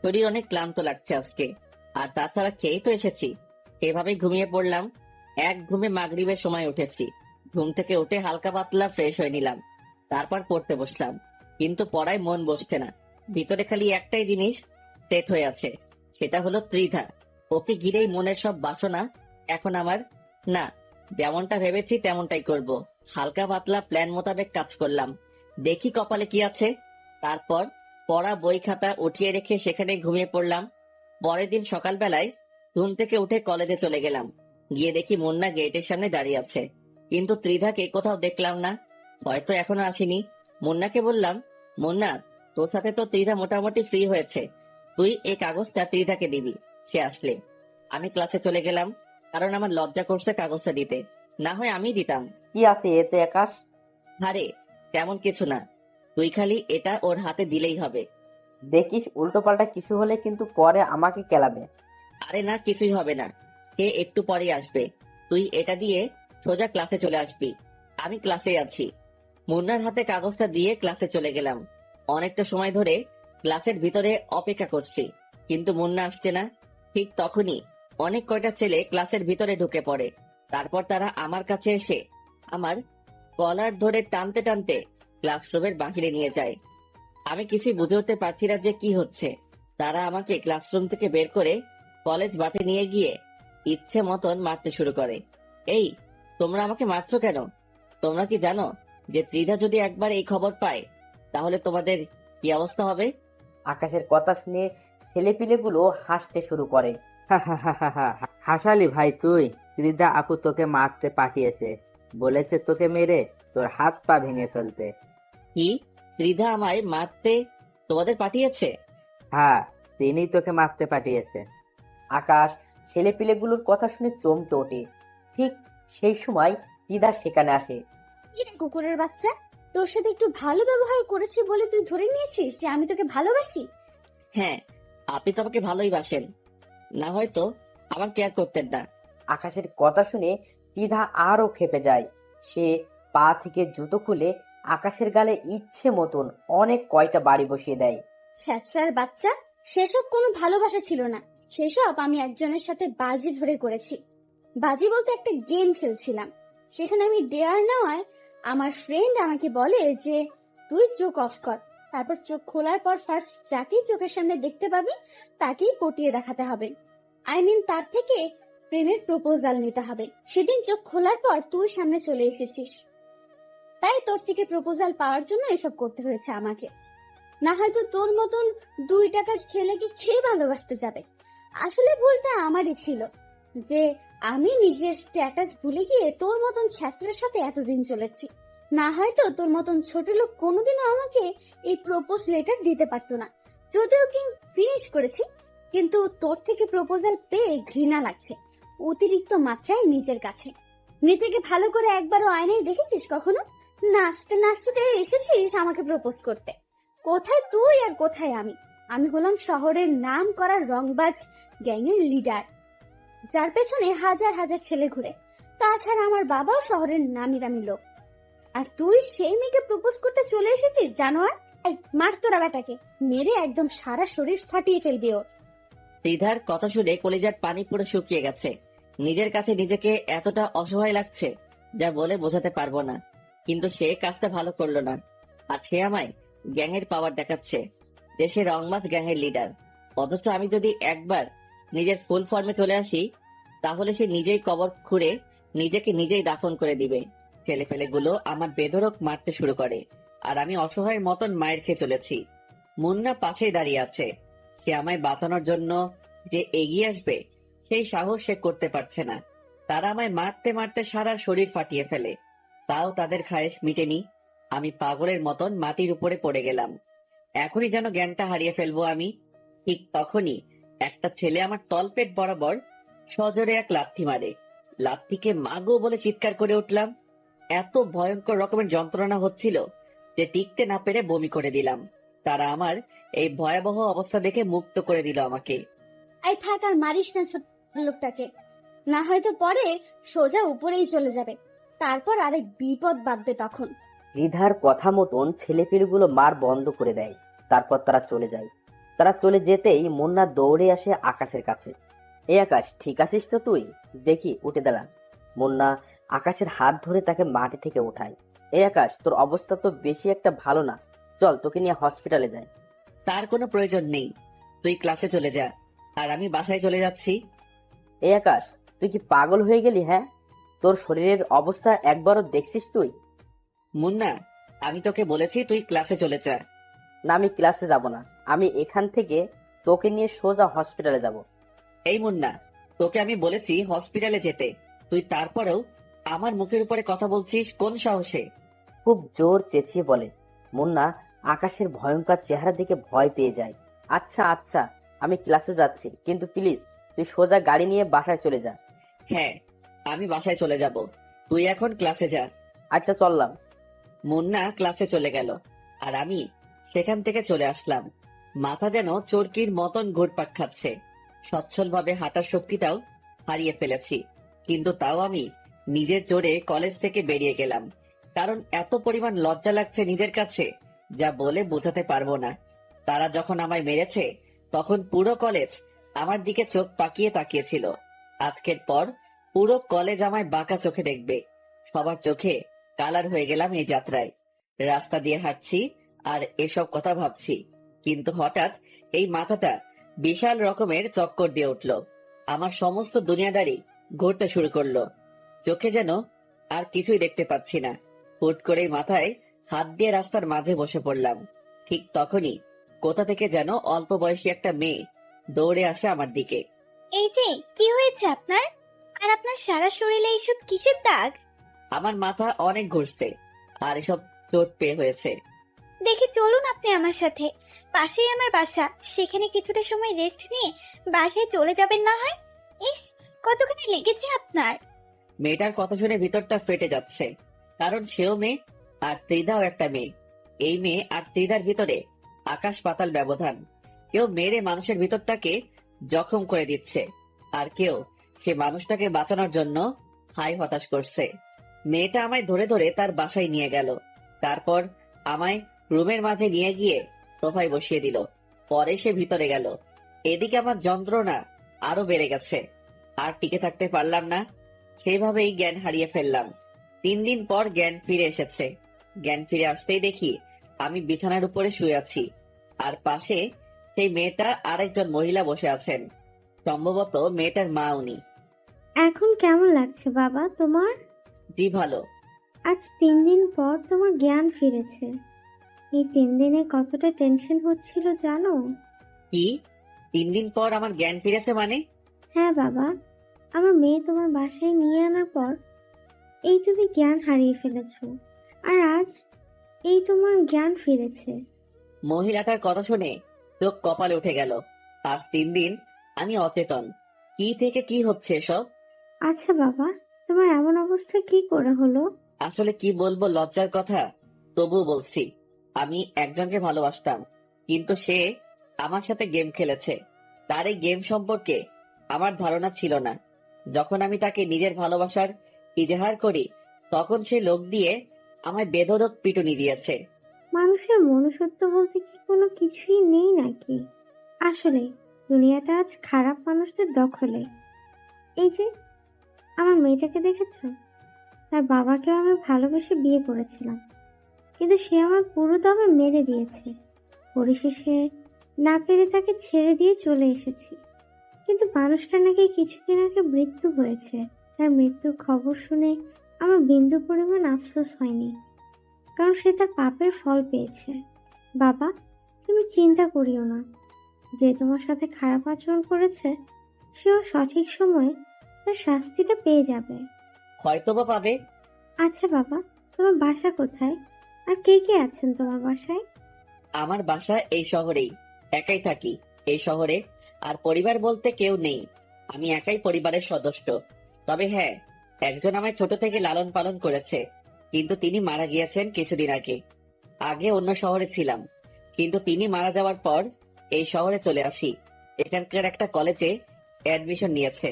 [SPEAKER 1] শরীর অনেক ক্লান্ত লাগছে আজকে, আর তাছাড়া খেয়ে তো এসেছি। এভাবেই ঘুমিয়ে পড়লাম। এক ঘুমে মাগরিবের সময় উঠেছি। ঘুম থেকে উঠে হালকা পাতলা ফ্রেশ হয়ে নিলাম। তারপর পড়তে বসলাম, কিন্তু পড়ায় মন বসছে না। ভিতরে খালি একটাই জিনিস সেট হয়ে আছে, সেটা হলো ত্রিধা। ওকে ঘিরেই মনের সব বাসনা এখন আমার। না, যেমনটা ভেবেছি তেমনটাই করব। হালকা পাতলা প্ল্যান মোতাবেক কাজ করলাম। দেখি কপালে কি আছে। তারপর পড়া বই খাতা উঠিয়ে রেখে সেখানে ঘুমিয়ে পড়লাম। পরের দিন সকালবেলায় ঘুম থেকে উঠে কলেজে চলে গেলাম। গিয়ে দেখি মুন্না গেটের সামনে দাঁড়িয়ে আছে, কিন্তু ত্রিধাকে কোথাও দেখলাম না। হয়তো এখনো আসেনি। মুন্নাকে বললাম, মুন্না, তোর সাথে তো ত্রিধা মোটামুটি ফ্রি হয়েছে, তুই এই কাগজটা ত্রিধাকে দিবি সে আসলে। আমি ক্লাসে চলে গেলাম, কারণ আমার লজ্জা করছে কাগজটা দিতে। না হয় আমি দিতাম।
[SPEAKER 4] কি আছে এতে আকাশ?
[SPEAKER 1] আরে তেমন কিছু না, তুই খালি এটা ওর হাতে দিলেই হবে।
[SPEAKER 4] দেখিস উল্টো পাল্টা কিছু হলে কিন্তু পরে আমাকে কেলাবে।
[SPEAKER 1] আরে না, কিছুই হবে না, সে একটু পরেই আসবে। তুই এটা দিয়ে সোজা ক্লাসে চলে আসবি, আমি ক্লাসে আছি। মুন্নার হাতে কাগজটা দিয়ে ক্লাসে চলে গেলাম। অনেকটা সময় ধরে ক্লাসের ভিতরে অপেক্ষা করছি, কিন্তু মুন্না আসছে না। ঠিক তখনই অনেক কয়টা ছেলে ক্লাসের ভিতরে ঢুকে পড়ে। তারপর তারা আমার কাছে এসে আমার কলার ধরে টানতে টানতে ক্লাসরুমের বাহিরে নিয়ে যায়। আমি কিছুই বুঝে উঠতে পারছি না যে কি হচ্ছে। তারা আমাকে ক্লাসরুম থেকে বের করে কলেজ মাঠে নিয়ে গিয়ে ইচ্ছে মতন মারতে শুরু করে। এই, তোমরা আমাকে মারছো কেন? তোমরা কি জানো যে ত্রিধা যদি একবার এই খবর পায় তাহলে তোমাদের কি অবস্থা হবে?
[SPEAKER 4] আকাশের কথা শুনে ছেলেপিলেগুলো হাসতে শুরু করে।
[SPEAKER 3] হাসালি ভাই তুই? ত্রিধা আপু তোকে মারতে পাঠিয়েছে, বলেছে তোকে মেরে তোর হাত পা ভেঙে ফেলতে।
[SPEAKER 1] কি, ত্রিধা আমায় মারতে তোমাদের পাঠিয়েছে?
[SPEAKER 3] হ্যাঁ, তিনি তোকে মারতে পাঠিয়েছে।
[SPEAKER 4] আকাশ ছেলেপিলেগুলোর কথা শুনে চমকে ওঠে। ঠিক সেই সময় দিদা সেখানে আসে।
[SPEAKER 2] এটা কুকুরের বাচ্চা, তোর সাথে একটু ভালো ব্যবহার করেছি বলে তুই ধরে নিয়েছিস যে আমি তোকে ভালোবাসি?
[SPEAKER 1] হ্যাঁ, আপনি তো আমাকে ভালোই বাসেন, না হয়তো আমার কেয়ার করতেন না।
[SPEAKER 4] আকাশের কথা শুনে দিদা আরো ক্ষেপে যায়। সে পা থেকে জুতো খুলে আকাশের গালে ইচ্ছে মতন অনেক কয়টা বাড়ি বসিয়ে দেয়।
[SPEAKER 2] ছ্যাঁচড়ার বাচ্চা, সেসব কোনো ভালোবাসা ছিল না। সেসব আমি একজনের সাথে বাজি ধরে করেছি। বাজি বলতে একটা গেম খেলছিলাম, সেখানে আমি ডেয়ার নেওয়ায় আমার ফ্রেন্ড আমাকে বলে যে তুই চোখ অফ কর, তারপর চোখ খোলার পর ফার্স্ট যাকেই চোখের সামনে দেখতে পাবি তাকেই পটিয়ে দেখাতে হবে। তার থেকে প্রেমের প্রপোজাল নিতে হবে। সেদিন চোখ খোলার পর তুই সামনে চলে এসেছিস, তাই তোর থেকে প্রপোজাল পাওয়ার জন্য এসব করতে হয়েছে আমাকে। না হয়তো তোর মতন 2 টাকার ছেলেকে খেয়ে ভালোবাসতে যাবে। আসলে ভুলটা আমারই ছিল যে আমি নিজের স্ট্যাটাস ভুলে গিয়ে তোর মতন ছ্যাচড়ার সাথে এতদিন চলেছি। না হয়তো তোর মতন ছোট লোক কোনোদিনও আমাকে এই প্রপোজ লেটার দিতে পারতো না। যদিও কি ফিনিশ করেছি, কিন্তু তোর থেকে প্রপোজাল পেয়ে ঘৃণা লাগছে অতিরিক্ত মাত্রায় নিজের কাছে। নিজেকে ভালো করে একবারও আয়নায় দেখেছিস কখনো? নাচতে নাচতে এসেছিস আমাকে প্রপোজ করতে। কোথায় তুই আর কোথায় আমি? আমি হলাম শহরের নাম করা রংবাজ গ্যাংয়ের লিডার, যার পেছনে হাজার হাজার ছেলে ঘুরে। তাছাড়া আমার বাবাও শহরের নামি দামি লোক। আর তুই সেই মেয়েকে প্রপোজ করতে চলে এসেছিস জানোয়ার। এই মার তোরা বেটাকে, মেরে একদম সারা শরীর ফাটিয়ে ফেলবি ওর।
[SPEAKER 1] ত্রিধার কথা শুনে কলিজার পানি পুরো শুকিয়ে গেছে। নিজের কাছে নিজেকে এতটা অসহায় লাগছে যা বলে বোঝাতে পারবো না। কিন্তু সে কাজটা ভালো করলো না, আর সে আমায় গ্যাংয়ের পাওয়ার দেখাচ্ছে, দেশের রংবাজ গ্যাংয়ের লিডার। অথচ আমি যদি একবার নিজের ফুল ফর্মে চলে আসি তাহলে সে নিজেই কবর খুঁড়ে নিজেকে নিজেই দাফন করে দিবে। ছেলেপেলেগুলো আমার বেধড়ক মারতে শুরু করে, আর আমি অসহায়ের মতন মায়ের খেয়ে চলেছি। মুন্না পাশেই দাঁড়িয়ে আছে। সে আমায় বাঁচানোর জন্য যে এগিয়ে আসবে সেই সাহস সে করতে পারছে না। তারা আমায় মারতে মারতে সারা শরীর ফাটিয়ে ফেলে, তাও তাদের খায়েশ মিটেনি। আমি পাগলের মতন মাটির উপরে পড়ে গেলাম। এখনই যেন জ্ঞানটা হারিয়ে ফেলবো আমি। ঠিক তখনই একটা ছেলে আমার তলপেট বরাবর সজোরে এক লাথি মারে। লাথিকে মাগো বলে চিৎকার করে উঠলাম। এত ভয়ঙ্কর রকমের যন্ত্রণা হচ্ছিল যে টিকতে না পেরে বমি করে দিলাম। তারা আমার এই ভয়াবহ অবস্থা দেখে মুক্ত করে দিল আমাকে।
[SPEAKER 2] এই থাক, আর মারিস না ছোট লোকটাকে, না হয়তো পরে সোজা উপরেই চলে যাবে, তারপর আরেক বিপদ বাঁধবে তখন।
[SPEAKER 4] রিধার কথা মতন ছেলেপিলেগুলো মার বন্ধ করে দেয়। তারপর তারা চলে যায়। তারা চলে যেতেই মুন্না দৌড়ে আসে আকাশের কাছে। এই আকাশ, ঠিক আছিস তো তুই? দেখি, উঠে দাঁড়া। মুন্না আকাশের হাত ধরে তাকে মাটি থেকে ওঠায়। এই আকাশ, তোর অবস্থা তো বেশি একটা ভালো না, চল তোকে নিয়ে হসপিটালে যাই।
[SPEAKER 1] তার কোনো প্রয়োজন নেই, তুই ক্লাসে চলে যা, আর আমি বাসায় চলে যাচ্ছি।
[SPEAKER 4] এই আকাশ, তুই কি পাগল হয়ে গেলি? হ্যাঁ, তোর শরীরের অবস্থা একবারও দেখছিস তুই?
[SPEAKER 1] মুন্না, আমি তোকে বলেছি তুই ক্লাসে চলে যা।
[SPEAKER 4] না, আমি ক্লাসে যাব না। আমি এখান থেকে তোকে নিয়ে সোজা হসপিটালে যাব।
[SPEAKER 1] এই মুন্না, তোকে আমি বলেছি হসপিটালে যেতে, তুই তারপরেও আমার মুখের উপরে কথা বলছিস কোন সাহসে?
[SPEAKER 4] খুব জোর চেঁচিয়ে বলে। মুন্না আকাশের ভয়ঙ্কর চেহারা দেখে ভয় পেয়ে যায়। আচ্ছা আচ্ছা, আমি ক্লাসে যাচ্ছি, কিন্তু প্লিজ তুই সোজা গাড়ি নিয়ে বাসায় চলে যা।
[SPEAKER 1] হ্যাঁ, আমি বাসায় চলে যাব, তুই এখন ক্লাসে যা।
[SPEAKER 4] আচ্ছা, চললাম।
[SPEAKER 1] মুন্না ক্লাসে চলে গেল, আর আমি সেখান থেকে চলে আসলাম। মাথা যেন চরকির মতন ঘুরপাক খাচ্ছে, সচ্ছলভাবে হাঁটার শক্তিটাও হারিয়ে ফেলেছি। কিন্তু তাও আমি নিজের জোরে কলেজ থেকে বেরিয়ে গেলাম, কারণ এত পরিমাণ লজ্জা লাগছে নিজের কাছে, যা বলে বোঝাতে পারবো না। তারা যখন আমায় মেরেছে, তখন পুরো কলেজ আমার দিকে চোখ পাকিয়ে তাকিয়েছিল। আজকের পর পুরো কলেজ আমায় বাঁকা চোখে দেখবে। সবার চোখে কালার হয়ে গেলাম এই যাত্রায়। রাস্তা দিয়ে হাঁটছি আর এসব কথা ভাবছি, কিন্তু হঠাৎ এই মাথাটা বিশাল রকমের চক্কর দিয়ে উঠল। আমার সমস্ত দুনিয়াদারি ঘুরতে শুরু করলো, চোখে যেন আর কিছুই দেখতে পাচ্ছি না। হুট করেই মাথায় হাত দিয়ে রাস্তার মাঝে বসে পড়লাম। ঠিক তখনই কোথা থেকে যেন অল্প বয়সী একটা মেয়ে দৌড়ে আসে আমার দিকে।
[SPEAKER 6] এই যে, কি হয়েছে আপনার? আর আপনার সারা শরীরে এইসব কিসের দাগ?
[SPEAKER 1] আমার মাথা অনেক ঘুরছে, আর এসব চোট পেয়ে হয়েছে।
[SPEAKER 6] দেখি চলুন আপনি আমার সাথে, পাশেই আমার বাসা, সেখানে কিছুটা সময় রেস্ট নিয়ে বাসায় চলে যাবেন না হয়। ইস, কতখানি লেগেছে আপনার।
[SPEAKER 1] মেয়েটার কথা শুনে ভিতরটা ফেটে যাচ্ছে, কারণ সেও মেয়ে আর ত্রিধাও একটা মেয়ে। এই মেয়ে আর ত্রিধার ভিতরে আকাশ পাতাল ব্যবধান। কেউ মেরে মানুষের ভিতরটাকে জখম করে দিচ্ছে, আর কেউ সে মানুষটাকে বাঁচানোর জন্য হাই হতাশ করছে। মেয়েটা আমায় ধরে ধরে তার বাসায় নিয়ে গেল, তারপর আমায় রুমের মাঝে নিয়ে গিয়ে সোফায় বসিয়ে দিল। পরে সে ভিতরে গেল। এদিকে আমার যন্ত্রণা আরো বেড়ে গেছে, আর টিকে থাকতে পারলাম না, সেভাবেই জ্ঞান হারিয়ে ফেললাম। 3 দিন পর জ্ঞান ফিরে এসেছে। জ্ঞান ফিরে আসতেই দেখি আমি বিছানার উপরে শুয়ে আছি, আর পাশে সেই মেয়েটা আরেকজন মহিলা বসে আছেন। সম্ভবত মেয়েটার মা উনি।
[SPEAKER 5] এখন কেমন লাগছে বাবা তোমার?
[SPEAKER 1] জি ভালো।
[SPEAKER 5] আজ 3 দিন পর তোমার জ্ঞান ফিরেছে। এই 3 দিনে কতটা টেনশন হচ্ছিল জানো?
[SPEAKER 1] কি 3 দিন পর আমার জ্ঞান ফিরেছে মানে?
[SPEAKER 5] হ্যাঁ বাবা, আমার মেয়ে তোমার বাসায় নিয়ে আনার পর এই তুমি জ্ঞান হারিয়ে ফেলেছো, আর আজ এই তোমার জ্ঞান ফিরেছে।
[SPEAKER 1] মহিলাটার কথা শুনে চোখ কপালে উঠে গেল। আজ 3 দিন আমি অচেতন। কি থেকে কি হচ্ছে এসব?
[SPEAKER 5] আচ্ছা বাবা, তোমার এমন অবস্থা কি করে হলো?
[SPEAKER 1] আসলে কি বলবো, লজ্জার কথা, তবুও বলছি। আমি একজনকে ভালোবাসতাম, কিন্তু সে আমার সাথে গেম খেলেছে। তার এই গেম সম্পর্কে আমার ধারণা ছিল না। যখন আমি তাকে নিজের ভালোবাসার ইজহার করি, তখন সে লোক দিয়ে আমায় বেধড়ক পিটুনি দিয়েছে।
[SPEAKER 5] মানুষের মনুষ্যত্ব বলতে কি কোনো কিছুই নেই নাকি? আসলে দুনিয়াটা আজ খারাপ মানুষদের দখলে। এই যে আমার মেয়েটাকে দেখেছো? তার বাবাকে আমি ভালোবেসে বিয়ে করেছিলাম, কিন্তু সে আমার পুরো দমে মেরে দিয়েছে। পরিশেষে না পেরে তাকে ছেড়ে দিয়ে চলে এসেছি। কিন্তু মানুষটা নাকি কিছুদিন আগে মৃত্যু হয়েছে। তার মৃত্যুর খবর শুনে আমার বিন্দু পরিমাণ আফসোস হয়নি, কারণ সে তার পাপের ফল পেয়েছে। বাবা, তুমি চিন্তা করিও না। যে তোমার সাথে খারাপ আচরণ করেছে, সেও সঠিক সময়ে তার শাস্তিটা পেয়ে যাবে।
[SPEAKER 1] হয়তোবা পাবে।
[SPEAKER 5] আচ্ছা বাবা, তোমার বাসা কোথায়, আর কে কে আছেন তোমার বাসায়?
[SPEAKER 1] আমার বাসা এই শহরেই, একাই থাকি এই শহরে, আর পরিবার বলতে কেউ নেই। আমি একাই পরিবারের সদস্য। তবে হ্যাঁ, একজন আমায় ছোট থেকে লালন পালন করেছে, কিন্তু তিনি মারা গিয়েছেন কিছুদিন আগে। আগে অন্য শহরে ছিলাম, কিন্তু তিনি মারা যাওয়ার পর এই শহরে চলে আসি। এখানকার একটা কলেজে অ্যাডমিশন নিয়েছে।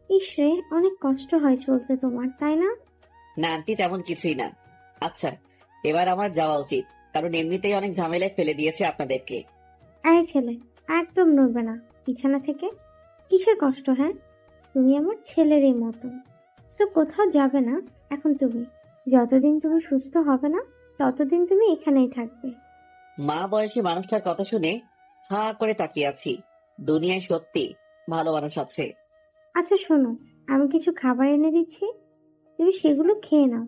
[SPEAKER 5] ইসরে, অনেক কষ্ট হয় চলতে তোমার, তাই না?
[SPEAKER 1] না আন্টি, তেমন কিছুই না। আচ্ছা, এবার আমার যাওয়া উচিত, কারণ এমনিতেই অনেক ঝামেলায় ফেলে দিয়েছে আপনাদেরকে।
[SPEAKER 5] এই ছেলে, একদম নড়বে না বিছানা থেকে। কিসের কষ্ট? হ্যাঁ, তুমি আমার ছেলেরই মতো। তো কোথাও যাবে না এখন তুমি। যতদিন তুমি সুস্থ হবে না ততদিন তুমি এখানেই থাকবে।
[SPEAKER 1] মা বয়সী মানুষটার কথা শুনে হা করে তাকিয়ে আছি। দুনিয়ায় সত্যি ভালো মানুষ আছে।
[SPEAKER 5] আচ্ছা শোনো, আমি কিছু খাবার এনে দিচ্ছি, তুমি সেগুলো খেয়ে নাও,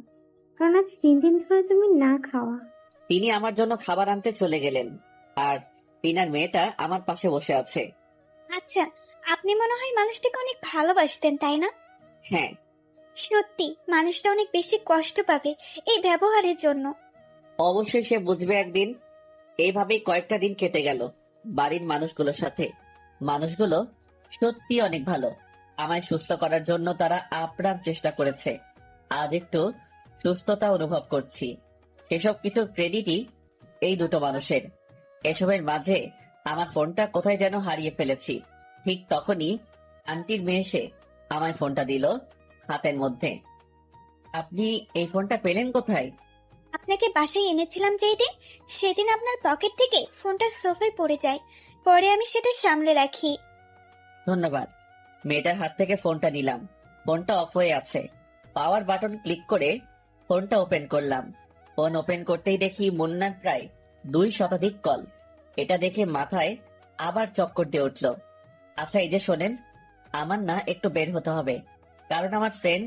[SPEAKER 5] কারণ আজ 3 দিন ধরে তুমি না খাওয়া।
[SPEAKER 1] তিনি আমার জন্য খাবার আনতে চলে গেলেন, আর তিনার মেয়েটা আমার পাশে বসে আছে।
[SPEAKER 6] আচ্ছা, আপনি মনে হয় মানুষটাকে অনেক ভালোবাসতেন, তাই না?
[SPEAKER 1] হ্যাঁ,
[SPEAKER 6] সত্যি মানুষটা অনেক বেশি কষ্ট পাবে এই ব্যবহারের জন্য।
[SPEAKER 1] অবশ্যই সে বুঝবে একদিন। এইভাবেই কয়েকটা দিন কেটে গেল বাড়ির মানুষগুলোর সাথে। মানুষগুলো সত্যি অনেক ভালো। আমায় সুস্থ করার জন্য তারা আপ্রাণ চেষ্টা করেছে। আজ একটু সুস্থতা অনুভব করছি। সেসব কিছুর ক্রেডিটই এই দুটো মানুষের। এসবের মাঝে আমার ফোনটা কোথায় যেন হারিয়ে ফেলেছি। ঠিক তখনই আন্টির মেয়ে এসে আমার ফোনটা দিল হাতের মধ্যে। আপনি এই ফোনটা পেলেন কোথায়?
[SPEAKER 6] আপনাকে বাসায় এনেছিলাম যেই দিন, সেদিন আপনার পকেট থেকে ফোনটা সোফায় পড়ে যায়। পরে আমি সেটা সামলে রাখি।
[SPEAKER 1] ধন্যবাদ। মেয়েটার হাত থেকে ফোনটা নিলাম। ফোনটা অফ হয়ে আছে। পাওয়ার বাটন ক্লিক করে ফোনটা ওপেন করলাম। ফোন ওপেন করতেই দেখি মুন্নার প্রায় 2 শতাধিক কল। এটা দেখে মাথায় আবার চক্কর দিয়ে উঠল। আচ্ছা, এই যে শোনেন, আমার না একটু বের হতে হবে, কারণ আমার ফ্রেন্ড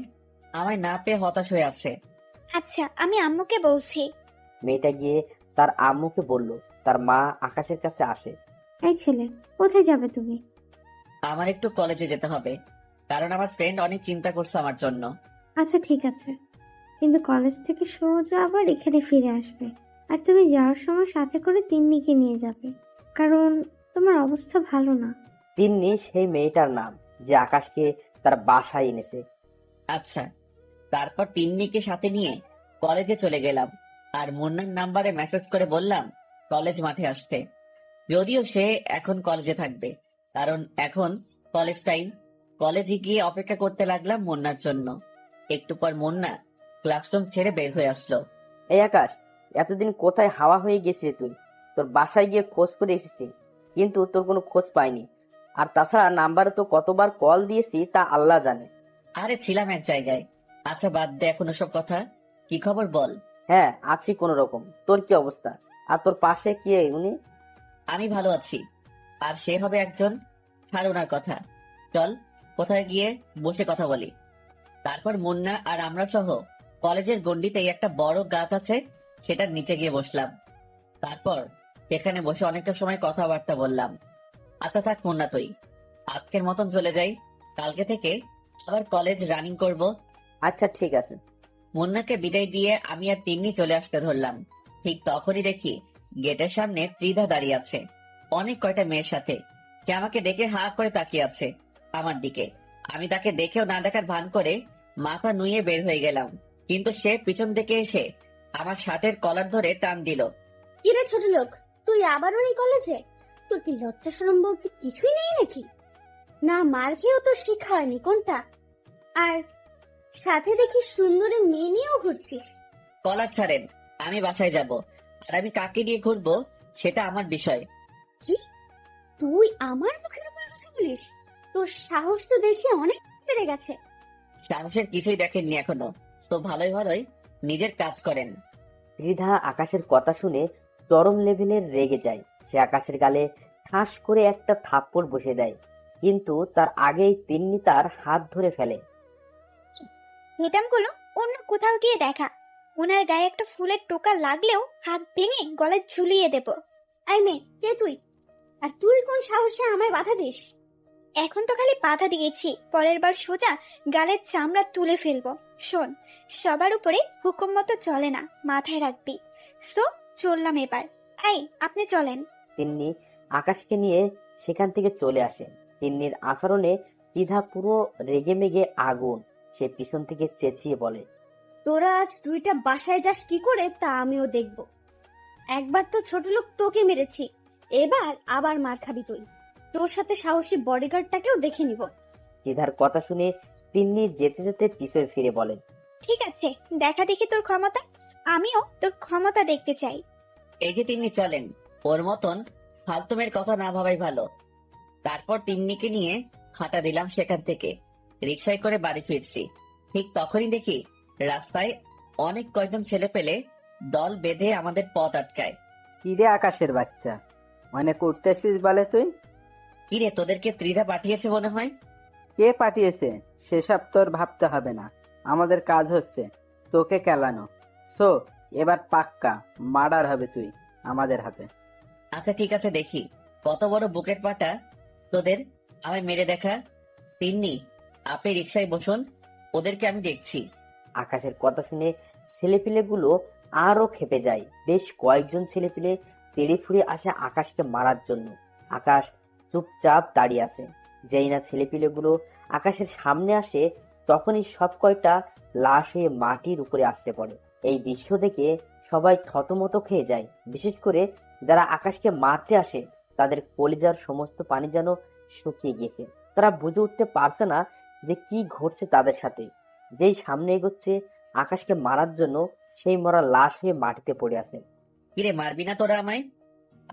[SPEAKER 1] আমায় না পেয়ে হতাশ হয়ে আছে।
[SPEAKER 6] আচ্ছা, আমি আম্মুকে বলছি।
[SPEAKER 4] মেয়েটা গিয়ে তার আম্মুকে বলল তার মা আকাশের কাছে আসে।
[SPEAKER 5] এই ছেলে, কোথায় যাবে তুমি?
[SPEAKER 1] আমার একটু কলেজে যেতে হবে, কারণ আমার ফ্রেন্ড অনেক চিন্তা করছে আমার জন্য।
[SPEAKER 5] আচ্ছা ঠিক আছে, কিন্তু কলেজ থেকে সোজা আবার এখানে ফিরে আসবে। আর তুমি যাওয়ার সময় সাথে করে তিন্নিকে নিয়ে যাবে, কারণ তোমার অবস্থা ভালো না।
[SPEAKER 4] তিন্নি সেই মেয়েটার নাম যে আকাশকে তার বাসায় এনেছে।
[SPEAKER 1] আচ্ছা। তারপর তিন্নিকে সাথে নিয়ে কলেজে চলে গেলাম, আর মুন্নার নাম্বারে মেসেজ করে বললাম কলেজ মাঠে আসতে। যদিও সে এখন কলেজে থাকবে, কারণ এখন কলেজ টাইম। কলেজে গিয়ে অপেক্ষা করতে লাগলাম মুন্নার জন্য। একটু পর মুন্না ক্লাসরুম ছেড়ে বের হয়ে আসলো।
[SPEAKER 4] এই আকাশ, এতদিন কোথায় হাওয়া হয়ে গেছিলি তুই? তোর বাসায় গিয়ে খোঁজ করে এসেছি, কিন্তু তোর কোনো খোঁজ পাইনি। আর তাছাড়া নাম্বারে তো কতবার কল দিয়েছি তা আল্লাহ জানে।
[SPEAKER 1] আরে ছিলাম এক জায়গায়। আচ্ছা বাদ দে এখন ওসব কথা। কি খবর বল?
[SPEAKER 4] হ্যাঁ, আছি কোনো রকম। তোর কি অবস্থা? আর তোর পাশে কে উনি?
[SPEAKER 1] আমি ভালো আছি, আর সে হবে একজন। ছাড় ওনার কথা। চল কোথায় গিয়ে বসে কথা বলি। তারপর মুন্না আর আমরা সহ কলেজের গন্ডিতেই একটা বড় গাছ আছে, সেটার নিচে গিয়ে বসলাম। তারপর সেখানে বসে অনেকটা সময় কথাবার্তা বললাম। আচ্ছা থাক মুন্না, তুই আজকের মতন চলে যাই। কালকে থেকে আবার কলেজ রানিং করব।
[SPEAKER 4] আচ্ছা ঠিক আছে।
[SPEAKER 1] মুন্নাকে বিদায় দিয়ে আমি আর তিন্নি চলে আসতে ধরলাম। ঠিক তখনই দেখি গেটের সামনে ত্রিধা দাঁড়িয়ে আছে অনেক কয়টা মেয়ের সাথে। সে আমাকে দেখে হা করে তাকিয়ে আছে আমার দিকে। আমি তাকে দেখেও না দেখার ভান করে মাথা নুয়ে বের হয়ে গেলাম, কিন্তু সে পিছন থেকে এসে আমার শার্টের কলার ধরে টান দিল।
[SPEAKER 2] কিরে ছোট লোক, তুই আবারও এই কলেজে? তোর কি লজ্জা শরম বলতে কিছুই নেই নাকি? না মার খেয়েও তোর শিক্ষা হয়নি কোনটা? আর সাথে দেখি সুন্দরী মেয়ে নিয়েও ঘুরছিস।
[SPEAKER 1] কলার ছাড়েন, আমি বাসায় যাব, আর আমি কাকে নিয়ে ঘুরবো সেটা আমার বিষয়।
[SPEAKER 2] কি, তুই আমার মুখের উপরে কথা বলিস? তোর সাহস তো দেখে অনেক বেড়ে গেছে।
[SPEAKER 1] সাহসের কিছুই দেখেননি এখনো, তো ভালোই ভালোই নিজের কাজ করেন।
[SPEAKER 4] ত্রিধা আকাশের কথা শুনে চরম লেভেলের রেগে যায়। সে আকাশের গালে ঠাস করে একটা থাপ্পড় বসে দেয়, কিন্তু তার আগেই তিন্নি তার হাত ধরে ফেলে।
[SPEAKER 6] মেডামগুলো অন্য কোথাও গিয়ে দেখা। ওনার গায়ে একটা ফুলের টোকা লাগলেও হাত ভেঙে গলায় ঝুলিয়ে দেব।
[SPEAKER 2] আই মে, কে তুই? আর তুই কোন সাহসে আমায় বাধা দিস?
[SPEAKER 6] এখন তো খালি বাধা দিয়েছি, পরের বার সোজা গালের চামড়া তুলে ফেলবো। শোন, সবার উপরে হুকুম মতো চলে না, মাথায় রাখবি। সো চললাম এবার। এই, আপনি চলেন।
[SPEAKER 4] তিন্নি আকাশকে নিয়ে সেখান থেকে চলে আসে। তিন্নির আচরণে ত্রিধা পুরো রেগে মেগে আগুন। সে পিছন থেকে চেঁচিয়ে বলে,
[SPEAKER 2] তোরা আজ দুইটা বাসায় যাস কি করে তা আমিও দেখব। একবার তো ছোট লোক তোকে মেরেছি, এবার আবার মার খাবি তুই। তোর সাথে সাহসী বডিগার্ডটাকেও দেখে নিব।
[SPEAKER 4] ত্রিধার কথা শুনে তিন্নি যেতে যেতে পিছনে ফিরে বলেন,
[SPEAKER 6] ঠিক আছে, দেখা দেখি তোর ক্ষমতা। আমিও তোর ক্ষমতা দেখতে চাই।
[SPEAKER 1] এই যে তিন্নি চলেন, ওর মতন ফালতুমের কথা না ভাবাই ভালো। তারপর তিন্নিকে নিয়ে হাঁটা দিলাম সেখান থেকে। রিক্সায় করে বাড়ি ফিরছি, ঠিক তখনই দেখি রাস্তায় অনেক কয়জন ছেলে পেলে দল বেঁধে আমাদের পথ আটকায়।
[SPEAKER 3] কিরে আকাশের বাচ্চা, অনেক উঠতেছিস বলে তুই?
[SPEAKER 1] কিরে, তোদেরকে ত্রিধা পাঠিয়েছে মনে হয়।
[SPEAKER 3] কে পাঠিয়েছে সেসব তোর ভাবতে হবে না, আমাদের কাজ হচ্ছে তোকে কেলানো। সো এবার পাক্কা মার্ডার হবে তুই আমাদের হাতে।
[SPEAKER 1] আচ্ছা ঠিক আছে, দেখি কত বড় বুকেট পাটা তোদের, আমায় মেরে দেখা। তিন্নি, আপনি রিক্সায় বসুন, ওদেরকে আমি দেখছি।
[SPEAKER 4] আকাশের কথা শুনে ছেলেপিলেগুলো আরো খেপে যায়। বেশ কয়েকজন ছেলেপিলে তেড়ে ফুড়ে আসে আকাশকে মারার জন্য। আকাশ চুপচাপ দাঁড়িয়ে আছে। যেই না ছেলেপিলেগুলো আকাশের সামনে আসে, তখনই সব কয়টা লাশ হয়ে মাটির উপরে আসতে পড়ে। এই দৃশ্য দেখে সবাই থতমত খেয়ে যায়। বিশেষ করে যারা আকাশকে মারতে আসে, তাদের কলিজার সমস্ত পানি যেন শুকিয়ে গিয়েছে। তারা বুঝে উঠতে পারছে না যে কি ঘটছে তাদের সাথে। যেই সামনে এগোচ্ছে আকাশকে মারার জন্য, সেই মরা লাশ হয়ে মাটিতে পড়ে আছে।
[SPEAKER 1] কিরে, মারবি না তোরা আমায়?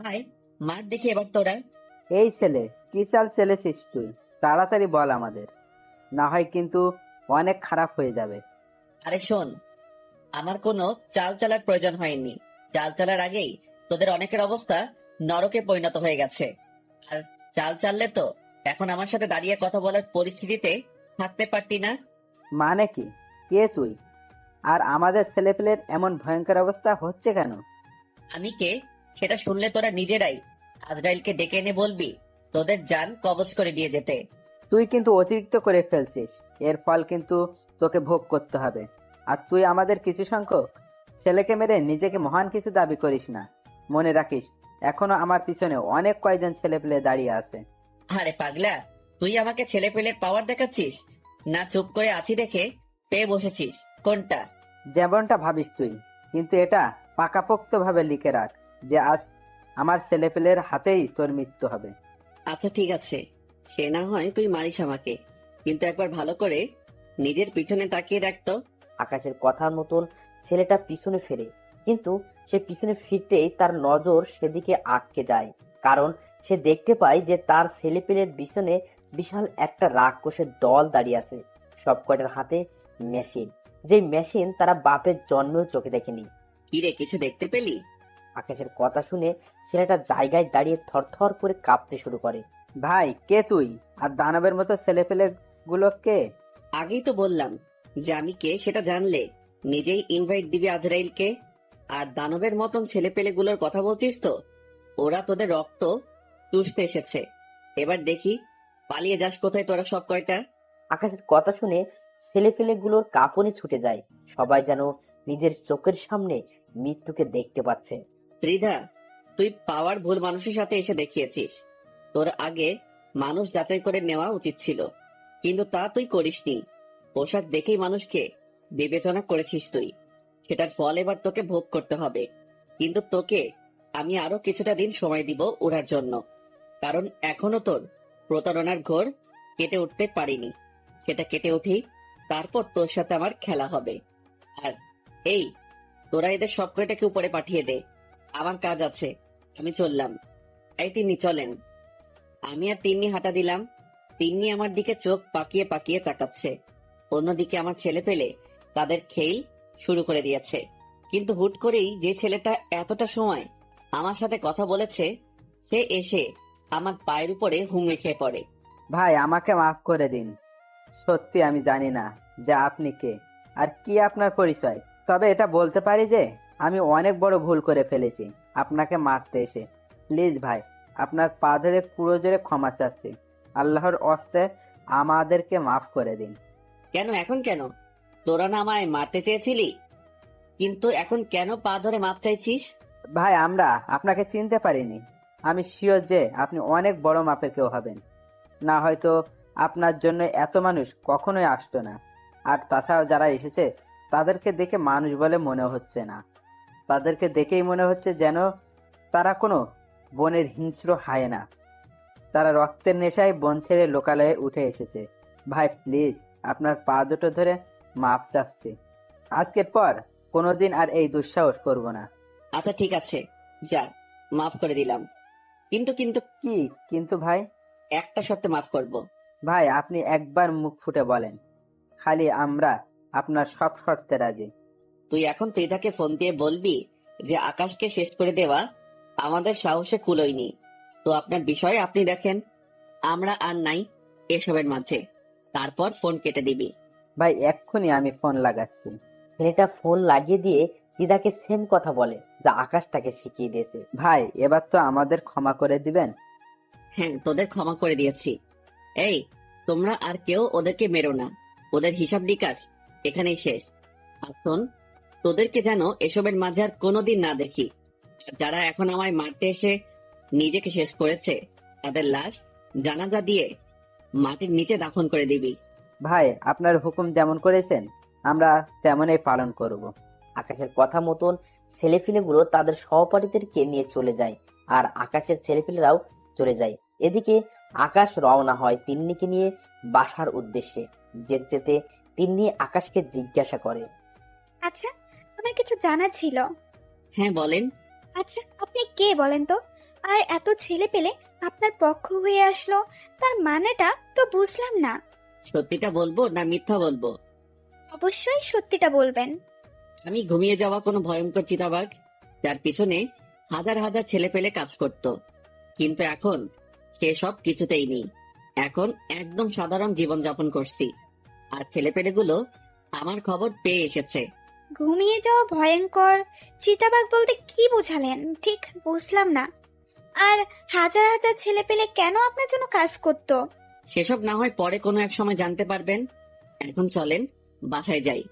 [SPEAKER 1] আয় মার দেখি এবার তোরা।
[SPEAKER 3] এই ছেলে, কি চাল চলেছিস তুই? তাড়াতাড়ি বল আমাদের, না হয় কিন্তু অনেক খারাপ হয়ে যাবে।
[SPEAKER 1] আরে শোন, আমার কোনো চাল চালার প্রয়োজন হয়নি। চাল চালার আগেই তোদের অনেকের অবস্থা নরকে পরিণত হয়ে গেছে। আর চাল চাললে তো এখন আমার সাথে দাঁড়িয়ে কথা বলার পরিস্থিতিতে থাকতে পারতি না।
[SPEAKER 3] মানে কি? কে তুই? আর আমাদের ছেলেপেলের এমন ভয়ঙ্কর অবস্থা হচ্ছে কেন?
[SPEAKER 1] আমি কে সেটা শুনলে তোরা নিজেরাই আজরাইলকে ডেকে এনে বলবি তোদের জান কবজ করে দিয়ে যেতে।
[SPEAKER 3] তুই কিন্তু অতিরিক্ত করে ফেলছিস, এর ফল কিন্তু তোকে ভোগ করতে হবে। আর তুই আমাদের কিছু সংখ্যক ছেলেকে মেরে নিজেকে মহান কিছু দাবি করিস না। মনে রাখিস, এখনো আমার পিছনে অনেক কয়জন ছেলেপেলে দাঁড়িয়ে আছে।
[SPEAKER 1] আরে পাগলা, তুই আমাকে ছেলে পেলের পাওয়ার দেখাচ্ছিস না? চুপ করে আছি দেখে পেয়ে বসেছিস কোনটা?
[SPEAKER 3] যেমনটা ভাবিস তুই, কিন্তু এটা পাকাপোক্ত ভাবে লিখে রাখ যে আজ আমার ছেলেপেলের হাতেই তোর মৃত্যু হবে।
[SPEAKER 1] আচ্ছা ঠিক আছে, সে না হয় তুই মারিস আমাকে, কিন্তু একবার ভালো করে নিজের পিছনে তাকিয়ে দেখতো।
[SPEAKER 4] আকাশের কথার মতন ছেলেটা পিছনে ফেরে, কিন্তু সে পিছনে ফিরতেই তার নজর সেদিকে আটকে যায়। কারণ সে দেখতে পায় যে তার ছেলেপেলের পিছনে বিশাল একটা রাক্ষসের দল দাঁড়িয়ে আছে। সব কয়টার হাতে মেশিন, যে মেশিন তারা বাপের জন্মেও চোখে দেখেনি।
[SPEAKER 1] কিরে, কিছু দেখতে পেলি?
[SPEAKER 4] আকাশের কথা শুনে ছেলেটা জায়গায় দাঁড়িয়ে থরথর করে কাঁপতে শুরু করে।
[SPEAKER 3] ভাই, কে তুই? আর দানবের মতো ছেলেপেলে গুলো কে?
[SPEAKER 1] আগেই তো বললাম যে আমি কে সেটা জানলে নিজেই ইনভাইট দিবি আজরাইলকে। আর দানবের মতন ছেলে পেলে গুলোর কথা বলছিস তো, ওরা তোদের রক্ত চুষতে এসেছে। এবার দেখি পালিয়ে যাস কোথায় তোরা সব কয়টা।
[SPEAKER 4] আকাশের কথা শুনে ছেলেপেলেগুলোর কাঁপুনি ছুটে যায়। সবাই যেন নিজের চোখের সামনে মৃত্যুকে দেখতে পাচ্ছে।
[SPEAKER 1] ত্রিধা, তুই পাওয়ার ভুল মানুষের সাথে এসে দেখিয়েছিস। তোর আগে মানুষ যাচাই করে নেওয়া উচিত ছিল, কিন্তু তা তুই করিসনি। পোশাক দেখেই মানুষকে বিবেচনা করেছিস তুই। সেটার ফল এবার তোকে ভোগ করতে হবে। কিন্তু তোকে আমি আরো কিছুটা দিন সময় দিব ওড়ার জন্য, কারণ এখনো তোর প্রতারণার ঘোর কেটে উঠতে পারিনি। সেটা কেটে উঠি, তারপর তোর সাথে আমার খেলা হবে। আর এই, তোরা এদের সব কয়টাকে উপরে পাঠিয়ে দে, আমার কাজ আছে, আমি চললাম। এই তিন্নি চলেন। আমি আর তিন্নি হাঁটা দিলাম। তিন্নি আমার দিকে চোখ পাকিয়ে পাকিয়ে তাকাচ্ছে। অন্যদিকে আমার ছেলে পেলে তাদের খেল শুরু করে দিয়েছে। কিন্তু হুট করেই যে ছেলেটা এতটা সময় আমার সাথে কথা বলেছে, সে এসে আমার পায়ের উপরে হুমড়ি খেয়ে পড়ে।
[SPEAKER 3] ভাই, আমাকে মাফ করে দিন। সত্যি আমি জানি না যে আপনি কে আর কি আপনার পরিচয়। তবে এটা বলতে পারি যে আমি অনেক বড় ভুল করে ফেলেছি আপনাকে মারতে এসে। প্লিজ ভাই, আপনার পা ধরে কুড়ো জোরে ক্ষমা চাচ্ছি। আল্লাহর ওয়াস্তে আমাদেরকে মাফ করে দিন।
[SPEAKER 1] কেন এখন কেন? তোরা না আমায় মারতে চেয়েছিলি, কিন্তু এখন কেন পা ধরে মাপ চাইছিস?
[SPEAKER 3] ভাই, আমরা আপনাকে চিনতে পারিনি। আমি শিওর যে আপনি অনেক বড় মাপের কেউ হবেন, না হয়তো আপনার জন্য এত মানুষ কখনোই আসতো না। আর তাছাড়াও যারা এসেছে তাদেরকে দেখে মানুষ বলে মনে হচ্ছে না। তাদেরকে দেখেই মনে হচ্ছে যেন তারা কোনো বনের হিংস্র হায়েনা। তারা রক্তের নেশায় বন ছেড়ে লোকালয়ে উঠে এসেছে। ভাই প্লিজ, আপনার পা দুটো ধরে মাফ চাচ্ছি। আজকের পর কোনোদিন আর এই দুঃসাহস করব না।
[SPEAKER 1] আচ্ছা ঠিক আছে, যা, মাফ করে দিলাম। কিন্তু কিন্তু
[SPEAKER 3] কি কিন্তু ভাই?
[SPEAKER 1] একটা শর্তে মাফ করব।
[SPEAKER 3] ভাই আপনি একবার মুখ ফুটে বলেন, খালি আমরা আপনার সব শর্তে রাজি।
[SPEAKER 1] তুই এখন ত্রিধাকে ফোন দিয়ে বলবি যে আকাশকে শেষ করে দেওয়া আমাদের সাহসে কুলোয়নি। তো আপনার বিষয়ে আপনি দেখেন, আমরা আর নাই এসবের মাঝে। তারপর ফোন কেটে দিবি।
[SPEAKER 3] ভাই এক্ষুনি আমি ফোন লাগাচ্ছি।
[SPEAKER 4] ছেলেটা ফোন লাগিয়ে দিয়ে দিদাকে সেম কথা বলে যা আকাশ তাকে শিখিয়ে দিয়েছে।
[SPEAKER 3] ভাই এবার তো আমাদের ক্ষমা করে দিবেন।
[SPEAKER 1] হ্যাঁ, তোদের ক্ষমা করে দিয়েছি। এই, তোমরা আর কেউ ওদেরকে মেরো না। ওদের হিসাব নিকাশ এখানেই শেষ। আর শোন, তোদেরকে যেন এসবের মাঝে আর কোনোদিন না দেখি। আর যারা এখন আমায় মারতে এসে নিজেকে শেষ করেছে, তাদের লাশ জানাজা দিয়ে মাটির নিচে দাফন করে দিবি।
[SPEAKER 3] ভাই আপনার হুকুম যেমন করেছেন আমরা তেমনই পালন করব।
[SPEAKER 4] আকাশের কথা মতন ছেলেপিলেগুলো তাদের সহপাঠীদেরকে নিয়ে চলে যায়, আর আকাশের ছেলেপিলেরাও চলে যায়। এদিকে আকাশ রওনা হয় তিন্নিকে নিয়ে বাসার উদ্দেশ্যে। যেতে যেতে তিন্নি আকাশকে জিজ্ঞাসা করে,
[SPEAKER 6] আচ্ছা, আমার কিছু জানার ছিল।
[SPEAKER 1] হ্যাঁ বলেন।
[SPEAKER 6] আচ্ছা, আপনি কে বলেন তো? আর এত ছেলে পেলে আপনার পক্ষ হয়ে আসলো, তার মানেটা তো বুঝলাম না।
[SPEAKER 1] সত্যিটা বলবো না মিথ্যা বলবো?
[SPEAKER 6] অবশ্যই সত্যিটা বলবেন।
[SPEAKER 1] আমি ঘুমিয়ে যাওয়া কোনো ভয়ঙ্কর চিতাবাঘ, যার পিছনে হাজার হাজার ছেলে পেলে কাজ করত। কিন্তু এখন সেসব কিছুতেই নেই। এখন একদম সাধারণ জীবন যাপন করছি। আর ছেলেপেলেগুলো আমার খবর পেয়ে এসেছে।
[SPEAKER 6] ঘুমিয়ে যাওয়া ভয়ঙ্কর চিতাবাঘ বলতে কি বোঝালেন? ঠিক বুঝলাম না। আর হাজার হাজার ছেলে পেলে কেন আপনার জন্য কাজ করতো?
[SPEAKER 1] সেসব না হয় পরে কোনো এক সময় জানতে পারবেন। এখন চলেন বাসায় যাই।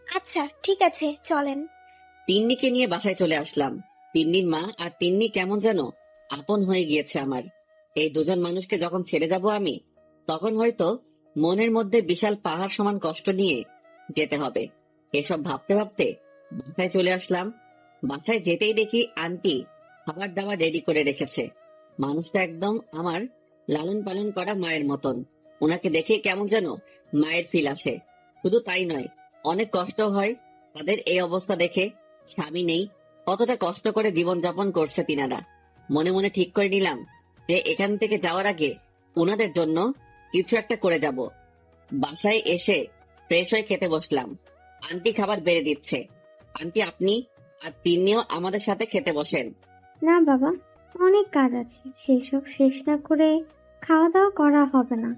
[SPEAKER 6] আচ্ছা ঠিক আছে, চলেন।
[SPEAKER 1] তিন্নিকে নিয়ে বাসায় চলে আসলাম। তিন্নির মা আর তিন্নি কেমন যেন আপন হয়ে গিয়েছে আমার। এই দুজন মানুষকে যখন ছেড়ে যাব আমি, তখন হয়তো মনের মধ্যে বিশাল পাহাড় সমান কষ্ট নিয়ে যেতে হবে। এসব ভাবতে ভাবতে বাসায় চলে আসলাম। বাসায় যেতেই দেখি আন্টি খাবার দাবার রেডি করে রেখেছে। মানুষটা একদম আমার লালন পালন করা মায়ের মতন। ওনাকে দেখে কেমন যেন মায়ের ফিল আসে। শুধু তাই নয়, অনেক কষ্ট হয় তাদের এই অবস্থা দেখে। স্বামী নেই, কতটা কষ্ট করে জীবন যাপন করছে তিনারা। মনে মনে ঠিক করে নিলাম যে এখান থেকে যাওয়ার আগে ওনাদের জন্য কিছু একটা করে যাব। বাসায় এসে ফ্রেশ হয়ে খেতে বসলাম। আন্টি খাবার বেড়ে দিচ্ছে। আন্টি আপনি আর তিন্নিও আমাদের সাথে খেতে বসেন।
[SPEAKER 5] না বাবা, অনেক কাজ আছে, সেসব শেষ না করে খাওয়া দাওয়া করা হবে না।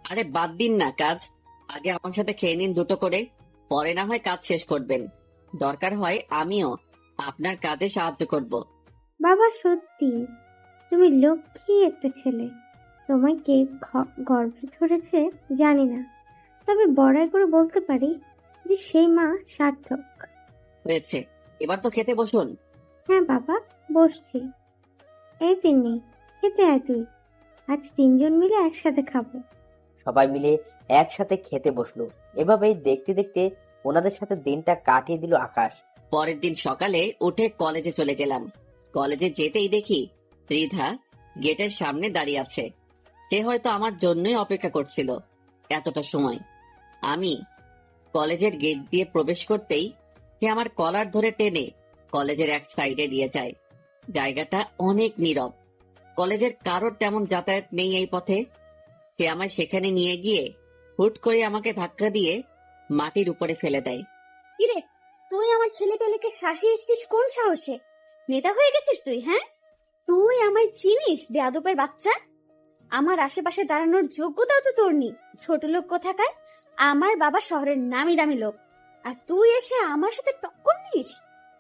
[SPEAKER 1] আরে বাদ দিন না কাজ, আগে আমার সাথে খেয়ে নিন দুটো করে, পরে না হয় কাজ শেষ করবেন। দরকার হয় আমিও আপনার কাজে সাহায্য করব।
[SPEAKER 5] বাবা সত্যি তুমি লক্ষ্মী একটা ছেলে। তোমায় কে গর্ভে ধরেছে জানি না, তবে বড়াই করে বলতে পারি যে সেই মা সার্থক।
[SPEAKER 1] হয়েছে, এবার তো খেতে বসুন।
[SPEAKER 5] হ্যাঁ বাবা, বসছি। এই তিন্নি, খেতে আয় তুই। আজ তিনজন মিলে একসাথে খাবো।
[SPEAKER 4] সবাই মিলে একসাথে খেতে বসলো। এভাবেই দেখতে দেখতে ওনাদের সাথে দিনটা কাটিয়ে দিল আকাশ।
[SPEAKER 1] পরের দিন সকালে উঠে কলেজে চলে গেলাম। কলেজে যেতেই দেখি ত্রিধা গেটের সামনে দাঁড়িয়ে আছে। সে হয়তো আমার জন্যই অপেক্ষা করছিল এতটা সময়। আমি কলেজের গেট দিয়ে প্রবেশ করতেই সে আমার কলার ধরে টেনে কলেজের এক সাইডে দিয়ে যায়। জায়গাটা অনেক নীরব, কলেজের কারোর তেমন যাতায়াত নেই এই পথে। সে আমায় সেখানে নিয়ে গিয়ে হুট করে আমাকে ধাক্কা দিয়ে মাটির উপরে ফেলে দেয়।
[SPEAKER 2] কিরে, তুই আমার ছেলে পেলেকে শাসিয়ে এসছিস কোন সাহসে? নেতা হয়ে গেছিস তুই? হ্যাঁ, তুই আমায় চিনিস বেয়াদবের বাচ্চা? আমার আশেপাশে দাঁড়ানোর যোগ্যতাও তো তোর নেই, ছোট লোক কোথাকার। আমার বাবা শহরের নামি দামি লোক, আর তুই এসে আমার সাথে টক্কর নিস?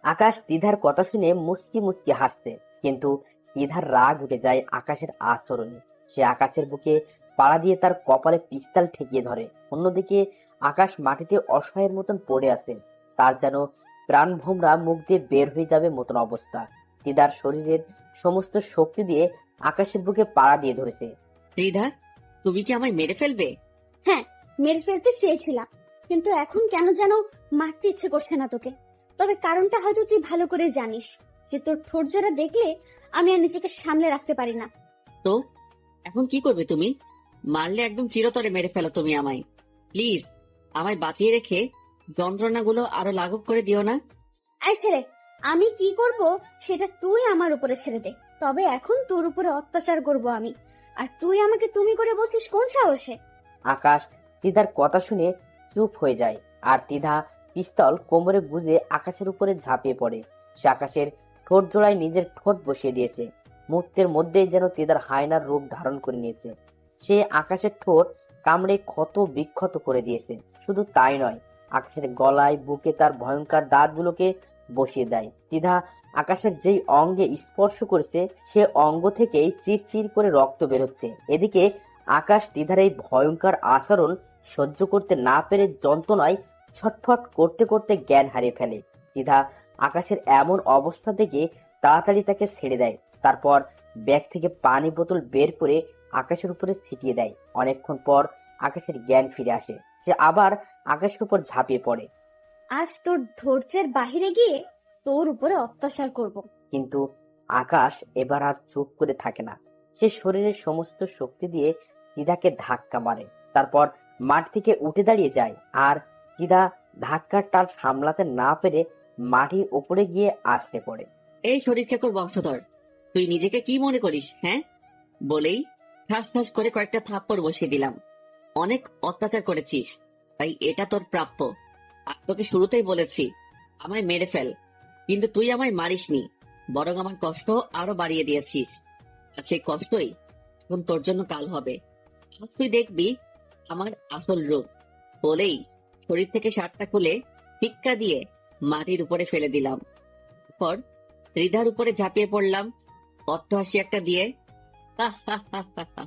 [SPEAKER 4] আকাশ দ্বিধার কথা শুনে মুচকি মুচকি হাসছে, কিন্তু দ্বিধার রাগ উঠে যায় আকাশের আচরণে। সে আকাশের বুকে পাড়া দিয়ে তার কপালে পিস্তল ঠেকিয়ে ধরে। অন্যদিকে আকাশ মাটিতে অসহায়ের মতন পড়ে আছে, তার যেন প্রাণ ভোমরা মুখ দিয়ে বের হয়ে যাবে মতন অবস্থা। দিদার শরীরের সমস্ত শক্তি দিয়ে আকাশের বুকে পাড়া দিয়ে ধরেছে।
[SPEAKER 1] ত্রিধা, তুমি কি আমায় মেরে ফেলবে?
[SPEAKER 2] হ্যাঁ, মেরে ফেলতে চেয়েছিলাম, কিন্তু এখন কেন যেন মারতে ইচ্ছে করছে না তোকে। তবে কারণটা হয়তো তুই ভালো করে জানিস, যে তোর ঠোঁটজোড়া দেখলে আমি আর নিজেকে সামলে রাখতে পারি না।
[SPEAKER 1] তো এখন কি করবে তুমি? মারলে একদম চিরতরে মেরে ফেলো তুমি আমায়। প্লিজ আমায় বাঁচিয়ে রেখে যন্ত্রণাগুলো আরো লাঘব করে দিও না।
[SPEAKER 2] এই ছেলে, আমি কি করব সেটা তুই আমার উপরে ছেড়ে দে। তবে এখন তোর উপরে অত্যাচার করব আমি, আর তুই আমাকে তুমি করে বলছিস কোন সাহসে?
[SPEAKER 4] আকাশ তিধার কথা শুনে চুপ হয়ে যায়, আর তিধা পিস্তল কোমরে গুজে আকাশের উপরে ঝাঁপিয়ে পড়ে। সে আকাশের ঠোঁট জোড়ায় নিজের ঠোঁট বসিয়ে দিয়েছে। মুহূর্তের মধ্যেই যেন তিধার হায়নার রূপ ধারণ করে নিয়েছে। সে আকাশের ঠোঁট কামড়ে ক্ষত বিক্ষত করে দিয়েছে। শুধু তাই নয়, আকাশের গলায় বুকে তার ভয়ঙ্কর দাঁতগুলোকে বসিয়ে দেয়। তিধা আকাশের যেই অঙ্গে স্পর্শ করেছে সে অঙ্গ থেকেই চিরচির করে রক্ত বেরোচ্ছে। এদিকে আকাশ তিধার এই ভয়ঙ্কর আচরণ সহ্য করতে না পেরে যন্ত্রণায় ছটফট করতে করতে জ্ঞান হারিয়ে ফেলে। তিধা আকাশের এমন অবস্থা দেখে তাড়াতাড়ি তাকে ছেড়ে দেয়। তারপর ব্যাগ থেকে পানি বোতল বের করে আকাশের উপরে ছিটিয়ে দেয়। অনেকক্ষণ পর আকাশের জ্ঞান ফিরে আসে। সে আবার আকাশের উপর ঝাঁপিয়ে পড়ে।
[SPEAKER 2] আজ তোর ধৈর্যের বাহিরে গিয়ে তোর উপরে অত্যাচার করব।
[SPEAKER 4] কিন্তু আকাশ এবার আর চুপ করে থাকে না। সে শরীরের সমস্ত শক্তি দিয়ে তিধাকে ধাক্কা মারে। তারপর মাঠ থেকে উঠে দাঁড়িয়ে যায়, আর তিধা ধাক্কার টান সামলাতে না পেরে মাটির উপরে গিয়ে আছড়ে পড়ে।
[SPEAKER 1] এই শরীর খেকর বংশধর, তুই নিজেকে কি মনে করিস? হ্যাঁ, বলেই ঠাস ঠাস করে কয়েকটা থাপ্পড় বসিয়ে দিলাম। অনেক অত্যাচার করেছিস, তাই এটা তোর প্রাপ্য। আর তোকে শুরুতেই বলেছি আমায় মেরে ফেল, কিন্তু তুই আমায় মারিসনি, বরং আমার কষ্ট আরো বাড়িয়ে দিয়েছিস। আর সেই কষ্টই এখন তোর জন্য কাল হবে। আজ তুই দেখবি আমার আসল রূপ। বলেই শরীর থেকে শার্টটা খুলে ভিক্ষা দিয়ে মাটির উপরে ফেলে দিলাম। পর ত্রিধার উপরে ঝাঁপিয়ে পড়লাম অট্টহাসি একটা দিয়ে। হা হা হা হা হা।